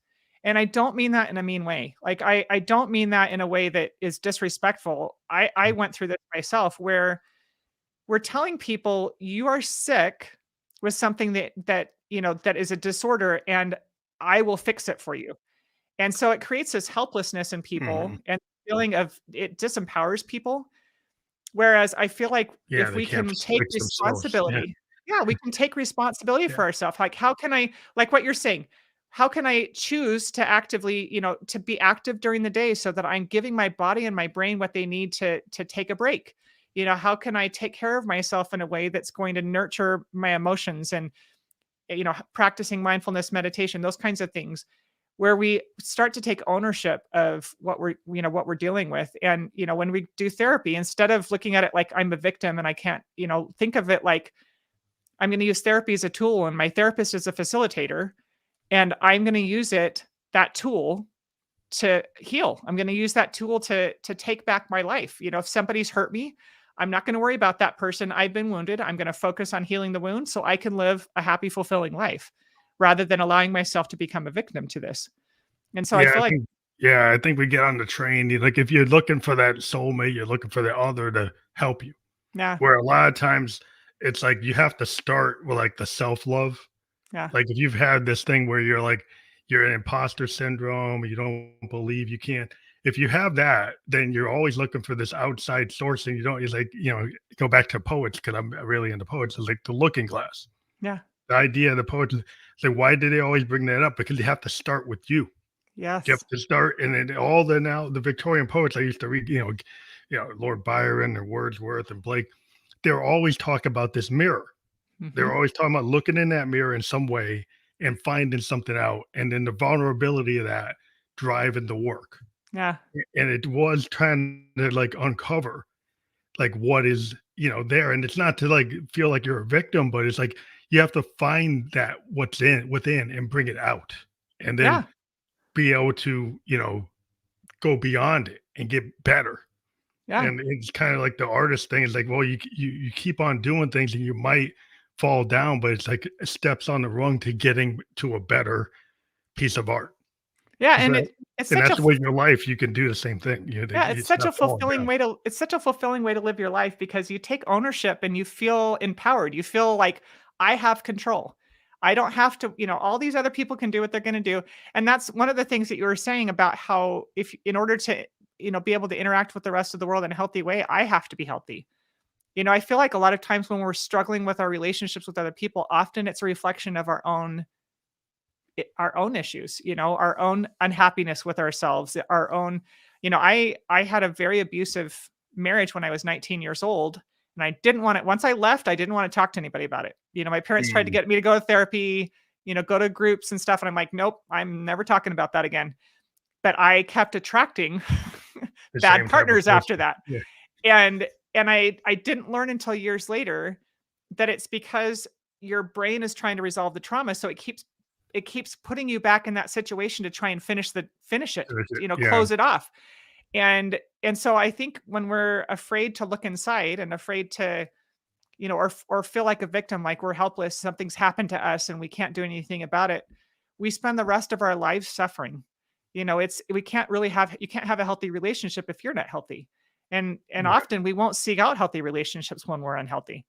And I don't mean that in a mean way. Like I don't mean that in a way that is disrespectful. I mm, went through this myself where we're telling people you are sick with something that is a disorder and I will fix it for you. And so it creates this helplessness in people mhm. and feeling of it disempowers people. Whereas I feel like Yeah, if they we can't can take fix themselves. Yeah, responsibility, yeah, we can take responsibility yeah, for ourselves. Like, how can I, like what you're saying, how can I choose to actively, to be active during the day so that I'm giving my body and my brain what they need to take a break? How can I take care of myself in a way that's going to nurture my emotions and, practicing mindfulness meditation, those kinds of things where we start to take ownership of what we're dealing with. And when we do therapy, instead of looking at it like I'm a victim and I can't, think of it like I'm going to use therapy as a tool and my therapist is a facilitator and I'm going to use that tool to heal. I'm going to use that tool to take back my life. If somebody's hurt me, I'm not going to worry about that person. I've been wounded. I'm going to focus on healing the wound so I can live a happy, fulfilling life rather than allowing myself to become a victim to this. And so I yeah. feel like, I think we get on the train. Like if you're looking for that soulmate, you're looking for the other to help you. yeah, Where a lot of times it's like you have to start with like the self love. yeah, Like if you've had this thing where you're like you're an imposter syndrome, you don't believe you can't. If you have that, then you're always looking for this outside source, and you don't. It's like go back to poets because I'm really into poets. It's like the looking glass. yeah, The idea of the poets. It's like why do they always bring that up? Because you have to start with you. You have yes, to start, and then all the now the Victorian poets I used to read, Lord Byron and Wordsworth and Blake. They're always talking about this mirror. mhm, They're always talking about looking in that mirror in some way and finding something out, and then the vulnerability of that driving the work. yeah, And it was trying to like uncover like what is there, and it's not to like feel like you're a victim, but it's like you have to find that what's in within and bring it out, and then yeah, be able to go beyond it and get better. yeah, And it's kind of like the artist thing is like, well, you keep on doing things and you might fall down, but it's like steps on the rung to getting to a better piece of art. yeah, Is and that it's and such a that's the way in your life you can do the same thing. yeah, It's not falling down. it's such a fulfilling way to live your life because you take ownership and you feel empowered. You feel like I have control. I don't have to, all these other people can do what they're going to do. And that's one of the things that you were saying about how if in order to, be able to interact with the rest of the world in a healthy way, I have to be healthy. I feel like a lot of times when we're struggling with our relationships with other people, often it's a reflection of our own issues, our own unhappiness with ourselves, our own, I had a very abusive marriage when I was 19 years old. And I didn't want it. Once I left, I didn't want to talk to anybody about it. My parents tried to Mm, get me to go to therapy, go to groups and stuff. And I'm like, nope, I'm never talking about that again. But I kept attracting the bad same type of partners after person. that. Yeah. And I didn't learn until years later that it's because your brain is trying to resolve the trauma, so it keeps putting you back in that situation to try and finish it, Yeah, close it off. And so I think when we're afraid to look inside and afraid to, or feel like a victim, like we're helpless, something's happened to us and we can't do anything about it, we spend the rest of our lives suffering. It's we can't really have you can't have a healthy relationship if you're not healthy. And right. often we won't seek out healthy relationships when we're unhealthy.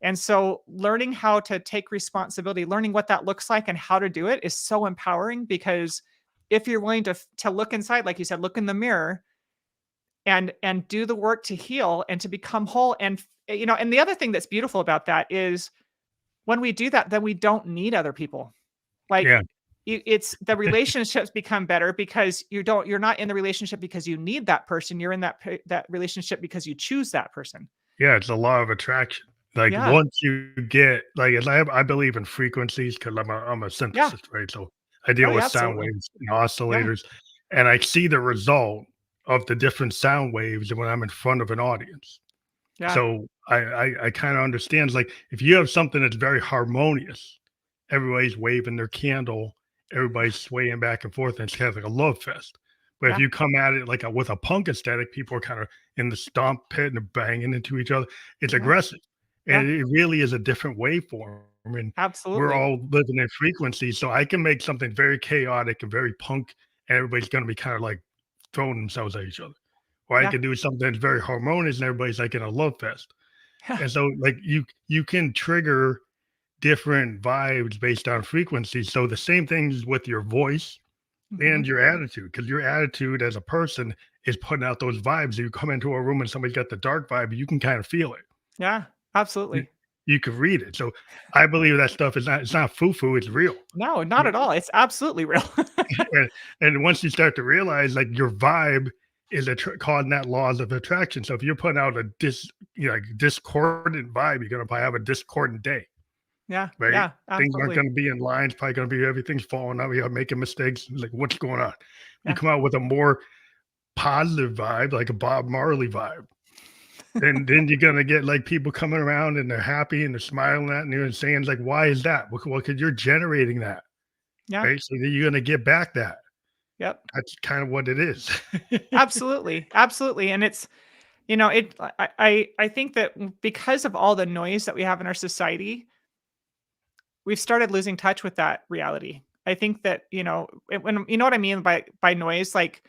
And so learning how to take responsibility, learning what that looks like and how to do it is so empowering because if you're willing to look inside, like you said, look in the mirror and do the work to heal and to become whole. And the other thing that's beautiful about that is when we do that, then we don't need other people. Like, Yeah, it's the relationships become better because you're not in the relationship because you need that person. You're in that relationship because you choose that person. yeah, it's a law of attraction. Like, Yeah. once you get like, and I believe in frequencies because 'cause I'm a Yeah. synthesist, right? So, I Oh, deal with yeah, sound absolutely. waves and Yeah. oscillators, and I see the result of the different sound waves when I'm in front of an audience. Yeah. So, I kinda understand, like, if you have something that's very harmonious, everybody's waving their candle, everybody's swaying back and forth, and it's kind of like a love fest. But if Yeah. you come at it like with a punk aesthetic, people are kinda in the stomp pit and they're banging into each other. It's Yeah. aggressive, Yeah. and it really is a different waveform, and we're Absolutely. all living in frequencies, so I can make something very chaotic and very punk, and everybody's gonna be kinda, like, throwing themselves at each other. Or I Yeah. can do something that's very harmonious and everybody's, like, in a love fest. Yeah. And so, like, you can trigger different vibes based on frequency. So the same things with your voice Mhm. and your attitude, because your attitude as a person is putting out those vibes. You come into a room and somebody's got the dark vibe, you can kind of feel it. Yeah. You, Absolutely. you can read it. So I believe that stuff is not, it's not foo-foo, it's real. No, not at all. It's absolutely real. And, and once you start to realize like your vibe is causing that laws of attraction. So if you're putting out a like discordant vibe, you're gonna probably have a discordant day. Yeah. Right? Yeah. Things aren't Absolutely. gonna be in line, it's probably gonna be everything's falling out, you're making mistakes, like, what's going on? You Yeah. come out with a more positive vibe, like a Bob Marley vibe, and then you're gonna get, like, people coming around and they're happy and they're smiling at you and saying, like, "Why is that?" Well, because you're generating that, Yeah. right? So then you're gonna get back that. Yep. That's kind of what it is. Absolutely. Absolutely. And it's, I think that because of all the noise that we have in our society, we've started losing touch with that reality. I think that, when you know what I mean by noise, like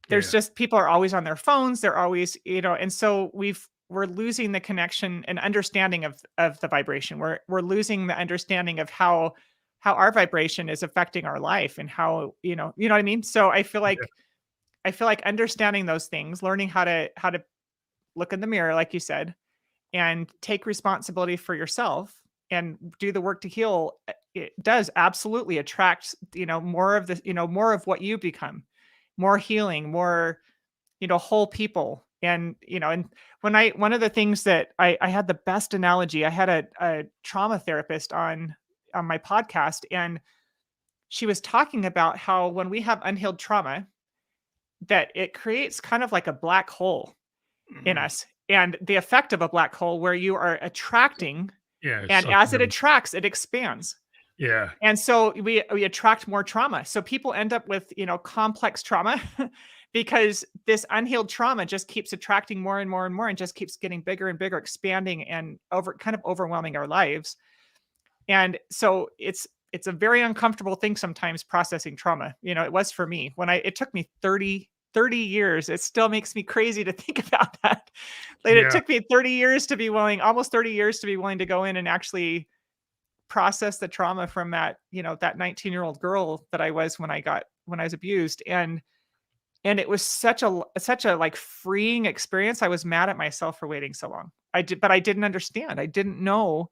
there's Yeah, just people are always on their phones, they're always, and so we're losing the connection and understanding of the vibration. We're losing the understanding of how our vibration is affecting our life and how, you know what I mean? So yeah, I feel like understanding those things, learning how to look in the mirror, like you said, and take responsibility for yourself and do the work to heal, it does absolutely attract, more of the, more of what you become, more healing, more, whole people. And one of the things that I had the best analogy, I had a trauma therapist on my podcast, and she was talking about how when we have unhealed trauma, that it creates kind of like a black hole in mhm. us, and the effect of a black hole where you are attracting, Yeah, it and sucks as it every attracts, it expands. yeah, And so we attract more trauma. So people end up with, complex trauma because this unhealed trauma just keeps attracting more and more and more and just keeps getting bigger and bigger, expanding and kind of overwhelming our lives. And so it's a very uncomfortable thing sometimes processing trauma. It was for me when it took me 30 years. It still makes me crazy to think about that. Like it yeah, took me 30 years to be willing, almost 30 years to be willing to go in and actually process the trauma from that 19-year-old girl that I was when I was abused. And it was such a like freeing experience. I was mad at myself for waiting so long. But I didn't understand. I didn't know.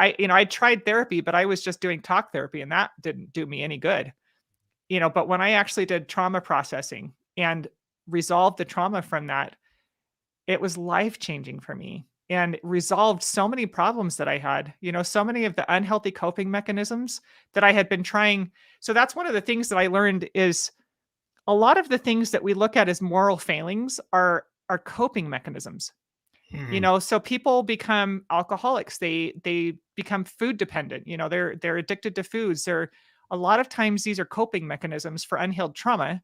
I tried therapy, but I was just doing talk therapy and that didn't do me any good. But when I actually did trauma processing and resolved the trauma from that, it was life-changing for me and resolved so many problems that I had, so many of the unhealthy coping mechanisms that I had been trying. So that's one of the things that I learned is a lot of the things that we look at as moral failings are are coping mechanisms. Mhm. So people become alcoholics. They become food dependent. They're addicted to foods. They're a lot of times these are coping mechanisms for unhealed trauma.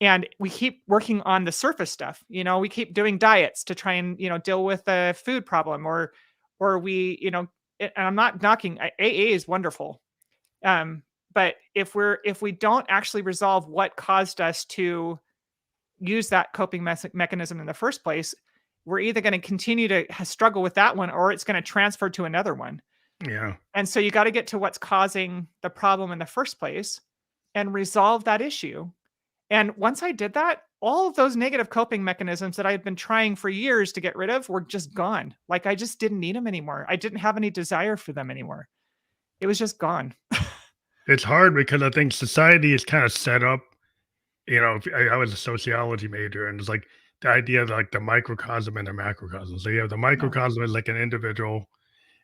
And we keep working on the surface stuff. We keep doing diets to try and, deal with the food problem, or we, and I'm not knocking AA is wonderful. Um, but if we don't actually resolve what caused us to use that coping mechanism in the first place, we're either going to continue to struggle with that one, or it's going to transfer to another one. Yeah. And so you got to get to what's causing the problem in the first place and resolve that issue. And once I did that, all of those negative coping mechanisms that I had been trying for years to get rid of were just gone. Like I just didn't need them anymore. I didn't have any desire for them anymore. It was just gone. It's hard because I think society is kind of set up, if I was a sociology major, and it's like the idea of like the microcosm and the macrocosm. So you have the Yeah. microcosm is like an individual,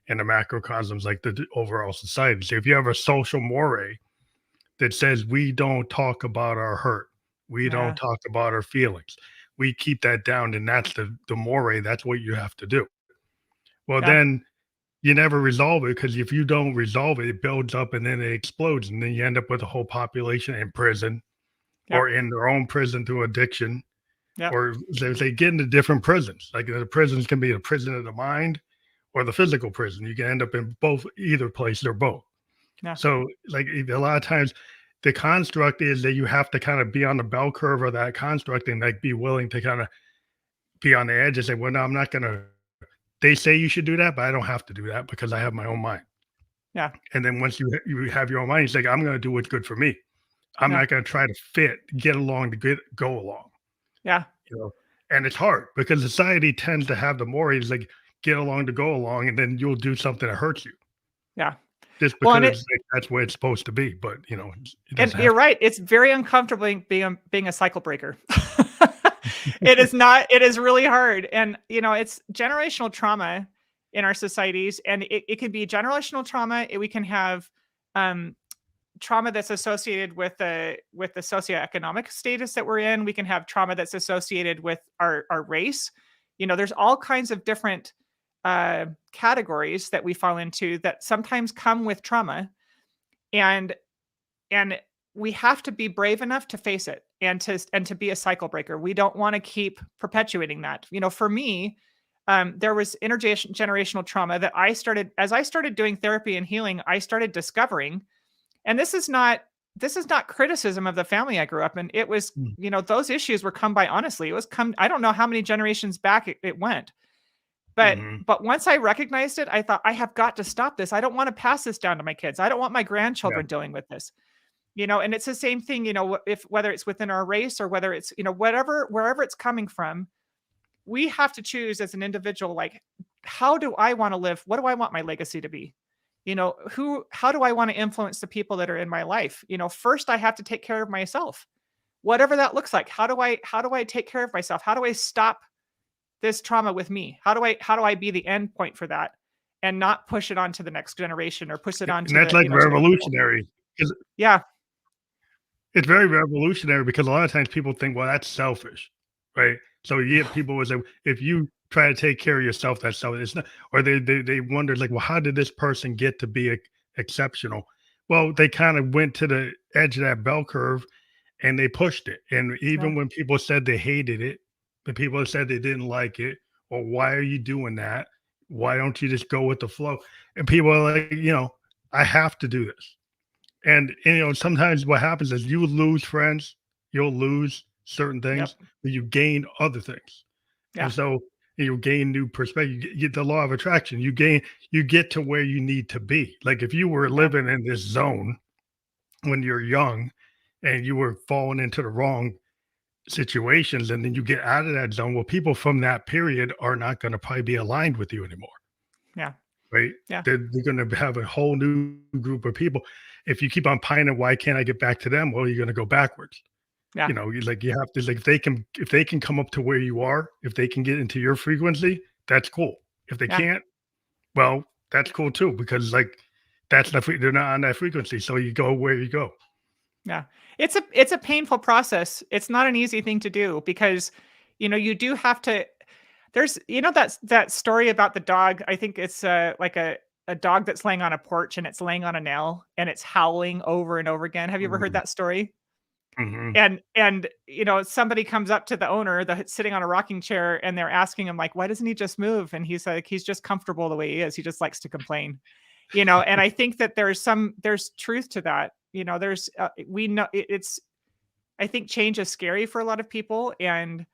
and the macrocosm is like the overall society. So if you have a social mores that says we don't talk about our hurt, we don't Yeah. talk about our feelings, we keep that down, and that's the more. That's what you have to do. Well, Yeah. then you never resolve it because if you don't resolve it, it builds up and then it explodes, and then you end up with a whole population in prison Yep. or in their own prison through addiction, Yep. or they get into different prisons. Like the prisons can be the prison of the mind or the physical prison. You can end up in both, either place or both. Yeah. So, like a lot of times, the construct is that you have to kind of be on the bell curve of that construct and like be willing to kind of be on the edge and say, well, no, I'm not going to. They say you should do that, but I don't have to do that because I have my own mind. Yeah. And then once you have your own mind, you say, I'm going to do what's good for me. I'm Yeah. not going to try to get along to go along. Yeah. You know, and it's hard because society tends to have the mores like get along to go along, and then you'll do something that hurts you Yeah. just Well, because like, that's where it's supposed to be. But it and doesn't you're have right. It's very uncomfortable being a cycle breaker. It is not. It is really hard, and it's generational trauma in our societies, and it can be generational trauma. We can have um, trauma that's associated with the socioeconomic status that we're in. We can have trauma that's associated with our race. There's all kinds of different categories that we fall into that sometimes come with trauma, and and we have to be brave enough to face it and to be a cycle breaker. We don't want to keep perpetuating that. For me, there was intergenerational trauma that I started doing therapy and healing. I started discovering, and this is not criticism of the family I grew up in. It was, Mm. those issues were come by honestly. It was come. I don't know how many generations back it went, but Mhm. but once I recognized it, I thought I have got to stop this. I don't want to pass this down to my kids. I don't want my Yeah. grandchildren dealing with this. And it's the same thing, if whether it's within our race or whether it's, whatever, wherever it's coming from, we have to choose as an individual, like, how do I want to live? What do I want my legacy to be? How do I want to influence the people that are in my life? First I have to take care of myself, whatever that looks like. How do I take care of myself? How do I stop this trauma with me? How do I be the end point for that and not push it on to the next generation or push it on And to that's the, like to the people? revolutionary. Yeah. It's very revolutionary because a lot of times people think, well, that's selfish, right? So you get people would say, if you try to take care of yourself, that's selfish. It's not, or they wonder like, well, how did this person get to be exceptional? Well, they kind of went to the edge of that bell curve and they pushed it. And Yeah. even when people said they hated it, the people said they didn't like it, or why are you doing that? Why don't you just go with the flow? And people are like, I have to do this. And sometimes what happens is you lose friends, you'll lose certain Yep. things, but you gain other things. Yeah. And so you gain new perspective. You get the law of attraction. You get to where you need to be. Like if you were Yeah. living in this zone when you're young and you were falling into the wrong situations, and then you get out of that zone, well, people from that period are not going to probably be aligned with you anymore. Yeah. Right? Yeah. They're going to have a whole new group of people. If you keep on pining, why can't I get back to them? Well, you're going to go backwards. Yeah. You have to like if they can come up to where you are, if they can get into your frequency, that's cool. If they Yeah. can't, well, that's cool too because like they're not on that frequency. So you go where you go. Yeah. It's a painful process. It's not an easy thing to do because You do have to. There's, that story about the dog. I think it's like a dog that's laying on a porch and it's laying on a nail and it's howling over and over again. Have you ever heard Mhm, that story? mhm. And somebody comes up to the owner that's sitting on a rocking chair and they're asking him like, why doesn't he just move? And he's like, he's just comfortable the way he is. He just likes to complain. And I think that there's truth to that. There's we know it's I think change is scary for a lot of people, and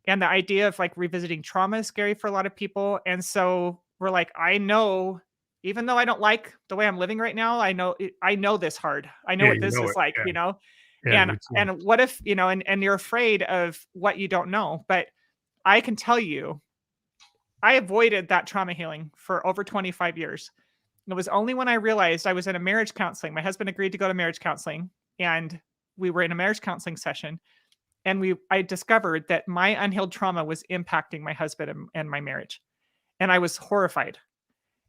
the idea of like revisiting trauma is scary for a lot of people. And so we're like, I know, even though I don't like the way I'm living right now, I know this hard. I know Yeah, what you this know is it. like, Yeah, you know? yeah, And routine. what if, and you're afraid of what you don't know. But I can tell you, I avoided that trauma healing for over 25 years. It was only when I realized I was in a marriage counseling. My husband agreed to go to marriage counseling, and we were in a marriage counseling session, and I discovered that my unhealed trauma was impacting my husband and my marriage. And I was horrified.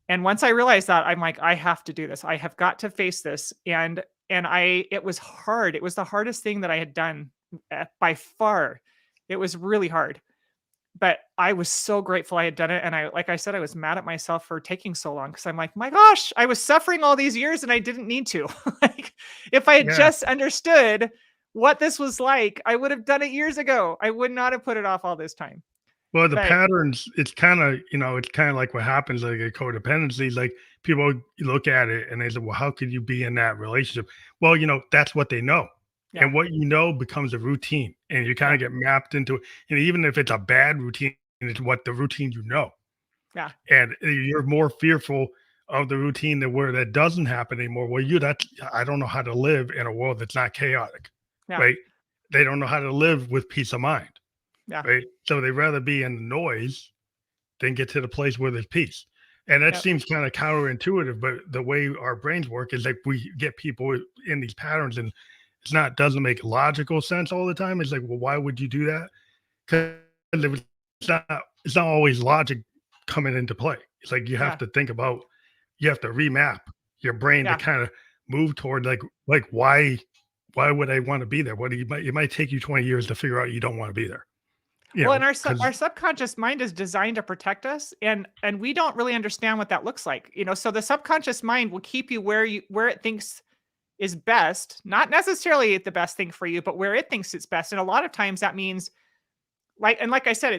And once I realized that, I'm like, I have to do this. I have got to face this. And it was hard. It was the hardest thing that I had done by far. It was really hard. But I was so grateful I had done it. And like I said, I was mad at myself for taking so long, because I'm like, my gosh, I was suffering all these years and I didn't need to. Like, if I had Yeah. just understood what this was like, I would have done it years ago. I would not have put it off all this time. Well, the But patterns, it's kinda like what happens like a codependency, like, people look at it and they say, "Well, how could you be in that relationship?" Well, that's what they know, yeah, and what you know becomes a routine, and you kinda yeah, get mapped into it, and even if it's a bad routine, it's what the routine you know, yeah, and you're more fearful of the routine than where that doesn't happen anymore. Well, I don't know how to live in a world that's not chaotic, yeah, right? They don't know how to live with peace of mind, yeah, right? So they'd rather be in the noise than get to the place where there's peace. And that yep, seems kind of counterintuitive, but the way our brains work is like we get people in these patterns, and doesn't make logical sense all the time. It's like, well, why would you do that? Because it's not always logic coming into play. It's like you have yeah, to think about, you have to remap your brain to yeah. kind of move toward like why would I want to be there? What do it might take you 20 years to figure out you don't want to be there. Well, and our Because subconscious mind is designed to protect us, and we don't really understand what that looks like. So the subconscious mind will keep you where it thinks is best, not necessarily the best thing for you, but where it thinks it's best. And a lot of times that means, like I said,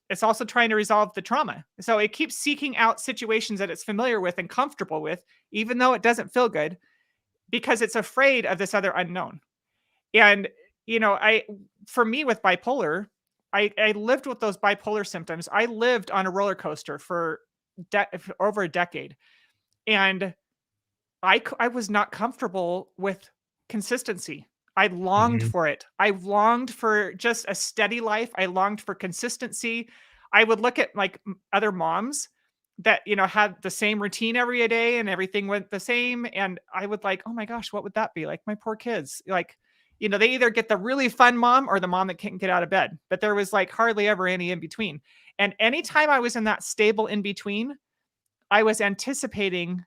it's also trying to resolve the trauma. So it keeps seeking out situations that it's familiar with and comfortable with, even though it doesn't feel good, because it's afraid of this other unknown. And, I for me with bipolar, I lived with those bipolar symptoms. I lived on a roller coaster for over a decade, and I was not comfortable with consistency. I longed Mhm. for it. I longed for just a steady life. I longed for consistency. I would look at like other moms that, had the same routine every day and everything went the same. And I would like, oh my gosh, what would that be? Like my poor kids. Like, they either get the really fun mom or the mom that can't get out of bed. But there was like hardly ever any in between. And anytime I was in that stable in between, I was anticipating,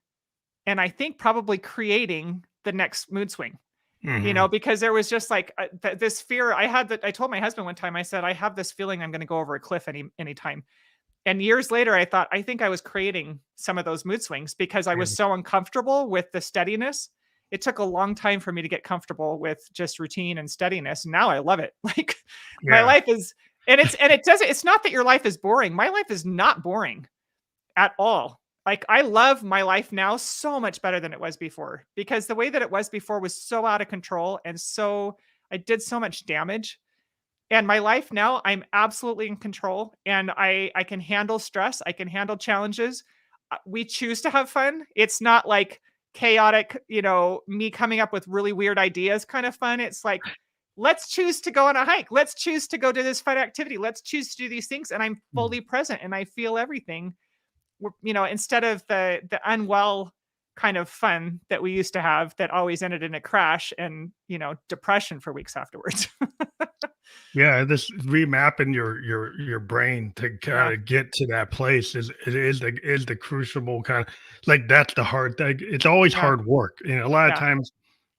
and I think probably creating the next mood swing, Mhm. because there was just like this fear I had. That I told my husband one time, I said, I have this feeling I'm going to go over a cliff anytime. And years later, I thought, I think I was creating some of those mood swings because I was Yeah. so uncomfortable with the steadiness. It took a long time for me to get comfortable with just routine and steadiness. And now I love it. Like my Yeah. life is, and it doesn't, it's not that your life is boring. My life is not boring at all. Like, I love my life now so much better than it was before, because the way that it was before was so out of control, and so I did so much damage. And my life now, I'm absolutely in control, and I can handle stress, I can handle challenges. We choose to have fun. It's not like chaotic, me coming up with really weird ideas kind of fun. It's like, let's choose to go on a hike. Let's choose to go to this fun activity. Let's choose to do these things, and I'm Mm. fully present and I feel everything. Instead of the unwell kind of fun that we used to have that always ended in a crash and, depression for weeks afterwards. Yeah, this remapping your brain to Yeah, kinda get to that place is the crucible kind of like, that's the hard thing. It's always yeah, hard work, and a lot of yeah, times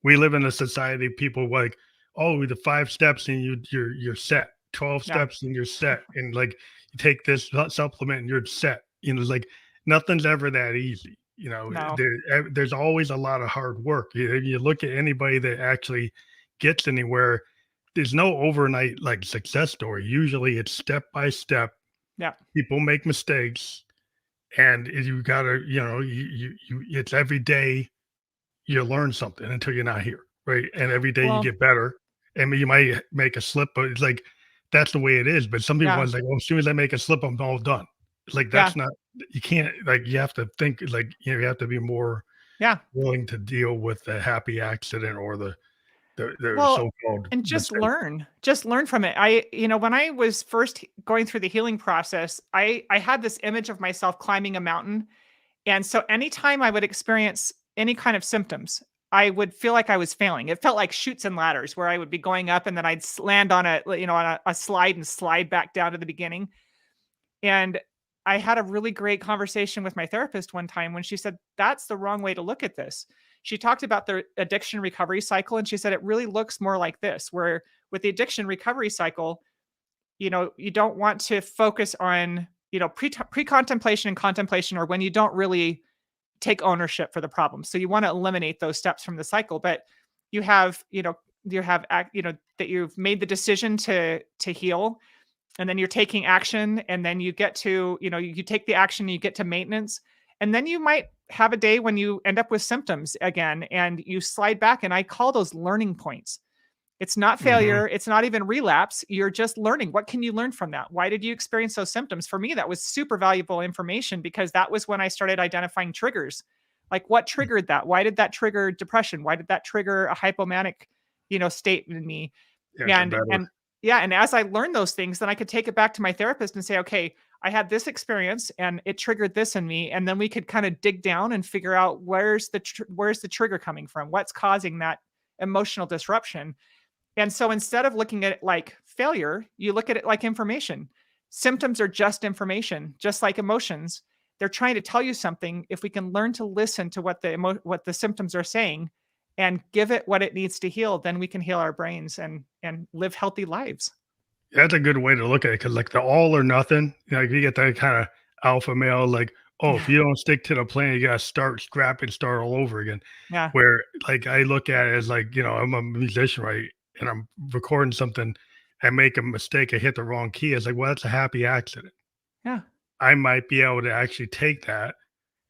we live in a society, people like, "Oh, the 5 steps and you're set." 12 Yeah. steps and you're set. And like you take this supplement and you're set. It's like nothing's ever that easy. No. There's always a lot of hard work. You look at anybody that actually gets anywhere, there's no overnight like success story. Usually it's step by step. Yeah. People make mistakes, and you gotta, it's every day you learn something until you're not here, right? And every day you Well, get better. I mean, you might make a slip, but it's like that's the way it is. But some people yeah. are like, "Oh, as soon as I make a slip, I'm all done." It's like Yeah. that's not. You can't like. You have to think like you have to be more Yeah. willing to deal with the happy accident or the Well, so-called and mistake. just learn from it. When I was first going through the healing process, I had this image of myself climbing a mountain. And so anytime I would experience any kind of symptoms, I would feel like I was failing. It felt like chutes and ladders where I would be going up and then I'd land on a slide and slide back down to the beginning. And I had a really great conversation with my therapist one time when she said, that's the wrong way to look at this. She talked about the addiction recovery cycle. And she said, it really looks more like this, where with the addiction recovery cycle, you don't want to focus on, pre-contemplation and contemplation, or when you don't really take ownership for the problem. So you want to eliminate those steps from the cycle, but you have, that you've made the decision to heal, and then you're taking action, and then you get to, you take the action, you get to maintenance, and then you might have a day when you end up with symptoms again and you slide back, and I call those learning points. It's not Mhm. failure. It's not even relapse. You're just learning. What can you learn from that? Why did you experience those symptoms? For me, that was super valuable information because that was when I started identifying triggers. Like what triggered that? Why did that trigger depression? Why did that trigger a hypomanic, state in me? Yeah, to better. And yeah, and as I learned those things, then I could take it back to my therapist and say, okay, I had this experience and it triggered this in me, and then we could kind of dig down and figure out where's the trigger coming from? What's causing that emotional disruption? And so instead of looking at it like failure, you look at it like information. Symptoms are just information, just like emotions. They're trying to tell you something. If we can learn to listen to what the symptoms are saying and give it what it needs to heal, then we can heal our brains and live healthy lives. That's a good way to look at it because, like, the all or nothing, you get that kind of alpha male, like, oh, if Yeah. you don't stick to the plan, you got to start scrap and start all over again. Yeah. Where, like, I look at it as like, I'm a musician, right? And I'm recording something, I make a mistake, I hit the wrong key. It's like, well, that's a happy accident. Yeah. I might be able to actually take that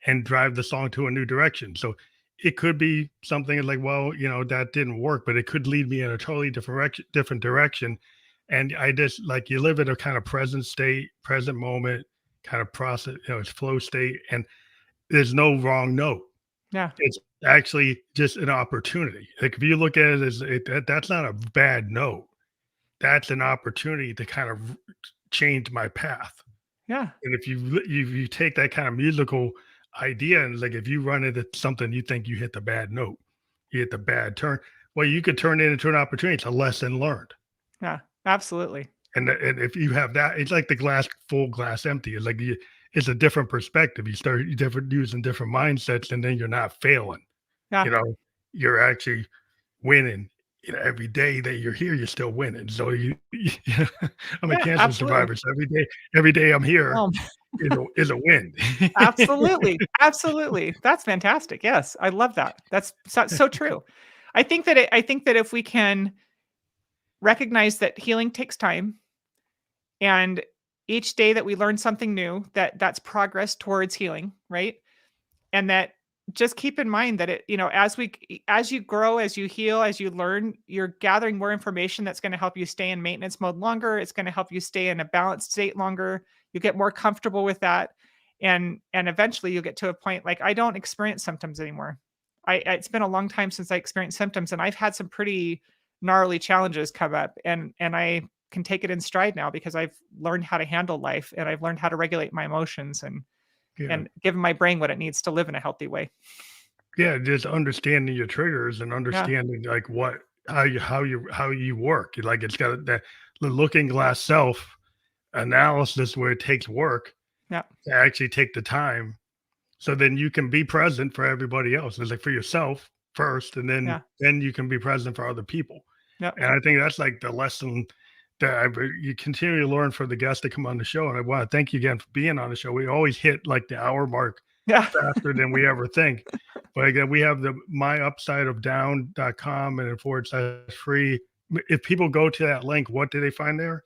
and drive the song to a new direction. So it could be something like, well, that didn't work, but it could lead me in a totally different direction. And I just like you live in a kind of present state, present moment, kind of process, it's flow state, and there's no wrong note. Yeah. It's actually just an opportunity. Like if you look at it as that's not a bad note. That's an opportunity to kind of change my path. Yeah. And if you take that kind of musical idea and like if you run into something you think you hit the bad note, you hit the bad turn, well, you could turn it into an opportunity. It's a lesson learned. Yeah. Absolutely. And if you have that, it's like the glass full, glass empty. It's like it's a different perspective. You start different using different mindsets, and then you're not failing. Yeah. You know, you're actually winning. Every day that you're here, you're still winning. So I'm a Yeah. cancer Absolutely. survivor. So every day I'm here Um, is a win. Absolutely. Absolutely. That's fantastic. Yes. I love that. That's so true. I think that if we can recognize that healing takes time, and each day that we learn something new, that's progress towards healing, right? And that just keep in mind that as you grow, as you heal, as you learn, you're gathering more information that's going to help you stay in maintenance mode longer. It's going to help you stay in a balanced state longer. You get more comfortable with that. And eventually you'll get to a point like I don't experience symptoms anymore. It's been a long time since I experienced symptoms, and I've had some pretty gnarly challenges come up, and I can take it in stride now because I've learned how to handle life, and I've learned how to regulate my emotions, Yeah. and give my brain what it needs to live in a healthy way. Yeah, just understanding your triggers and Yeah. understanding like how you work. Like it's got that the looking glass self analysis where it takes work Yeah. to actually take the time so then you can be present for everybody else. It's like for yourself first, and then Yeah. then you can be present for other people. Yeah. And I think that's like the lesson that you continue to learn from the guests that come on the show. And I want to thank you again for being on the show. We always hit like the hour mark Yeah. faster than we ever think. But again, we have the myupsideofdown.com and /free. If people go to that link, what do they find there?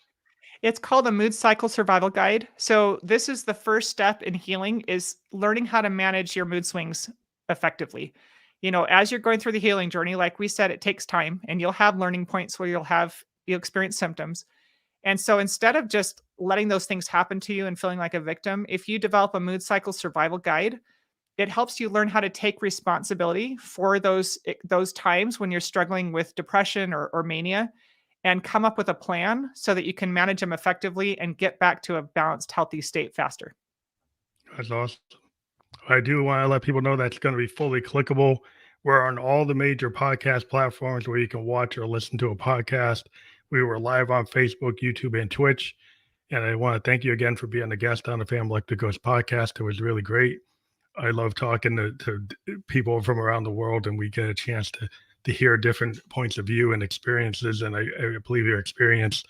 It's called a mood cycle survival guide. So this is the first step in healing is learning how to manage your mood swings effectively. As you're going through the healing journey, like we said, it takes time and you'll have learning points where you'll experience symptoms. And so instead of just letting those things happen to you and feeling like a victim, if you develop a mood cycle survival guide, it helps you learn how to take responsibility for those times when you're struggling with depression or mania and come up with a plan so that you can manage them effectively and get back to a balanced, healthy state faster. That's awesome. I do want to let people know that's going to be fully clickable. We're on all the major podcast platforms where you can watch or listen to a podcast. We were live on Facebook, YouTube, and Twitch. And I want to thank you again for being a guest on the Family Electric Ghost podcast. It was really great. I love talking to people from around the world, and we get a chance to hear different points of view and experiences. And I believe your experience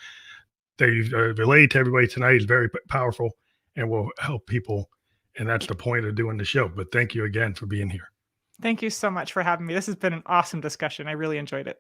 that you've relayed to everybody tonight is very powerful and will help people. And that's the point of doing the show. But thank you again for being here. Thank you so much for having me. This has been an awesome discussion. I really enjoyed it.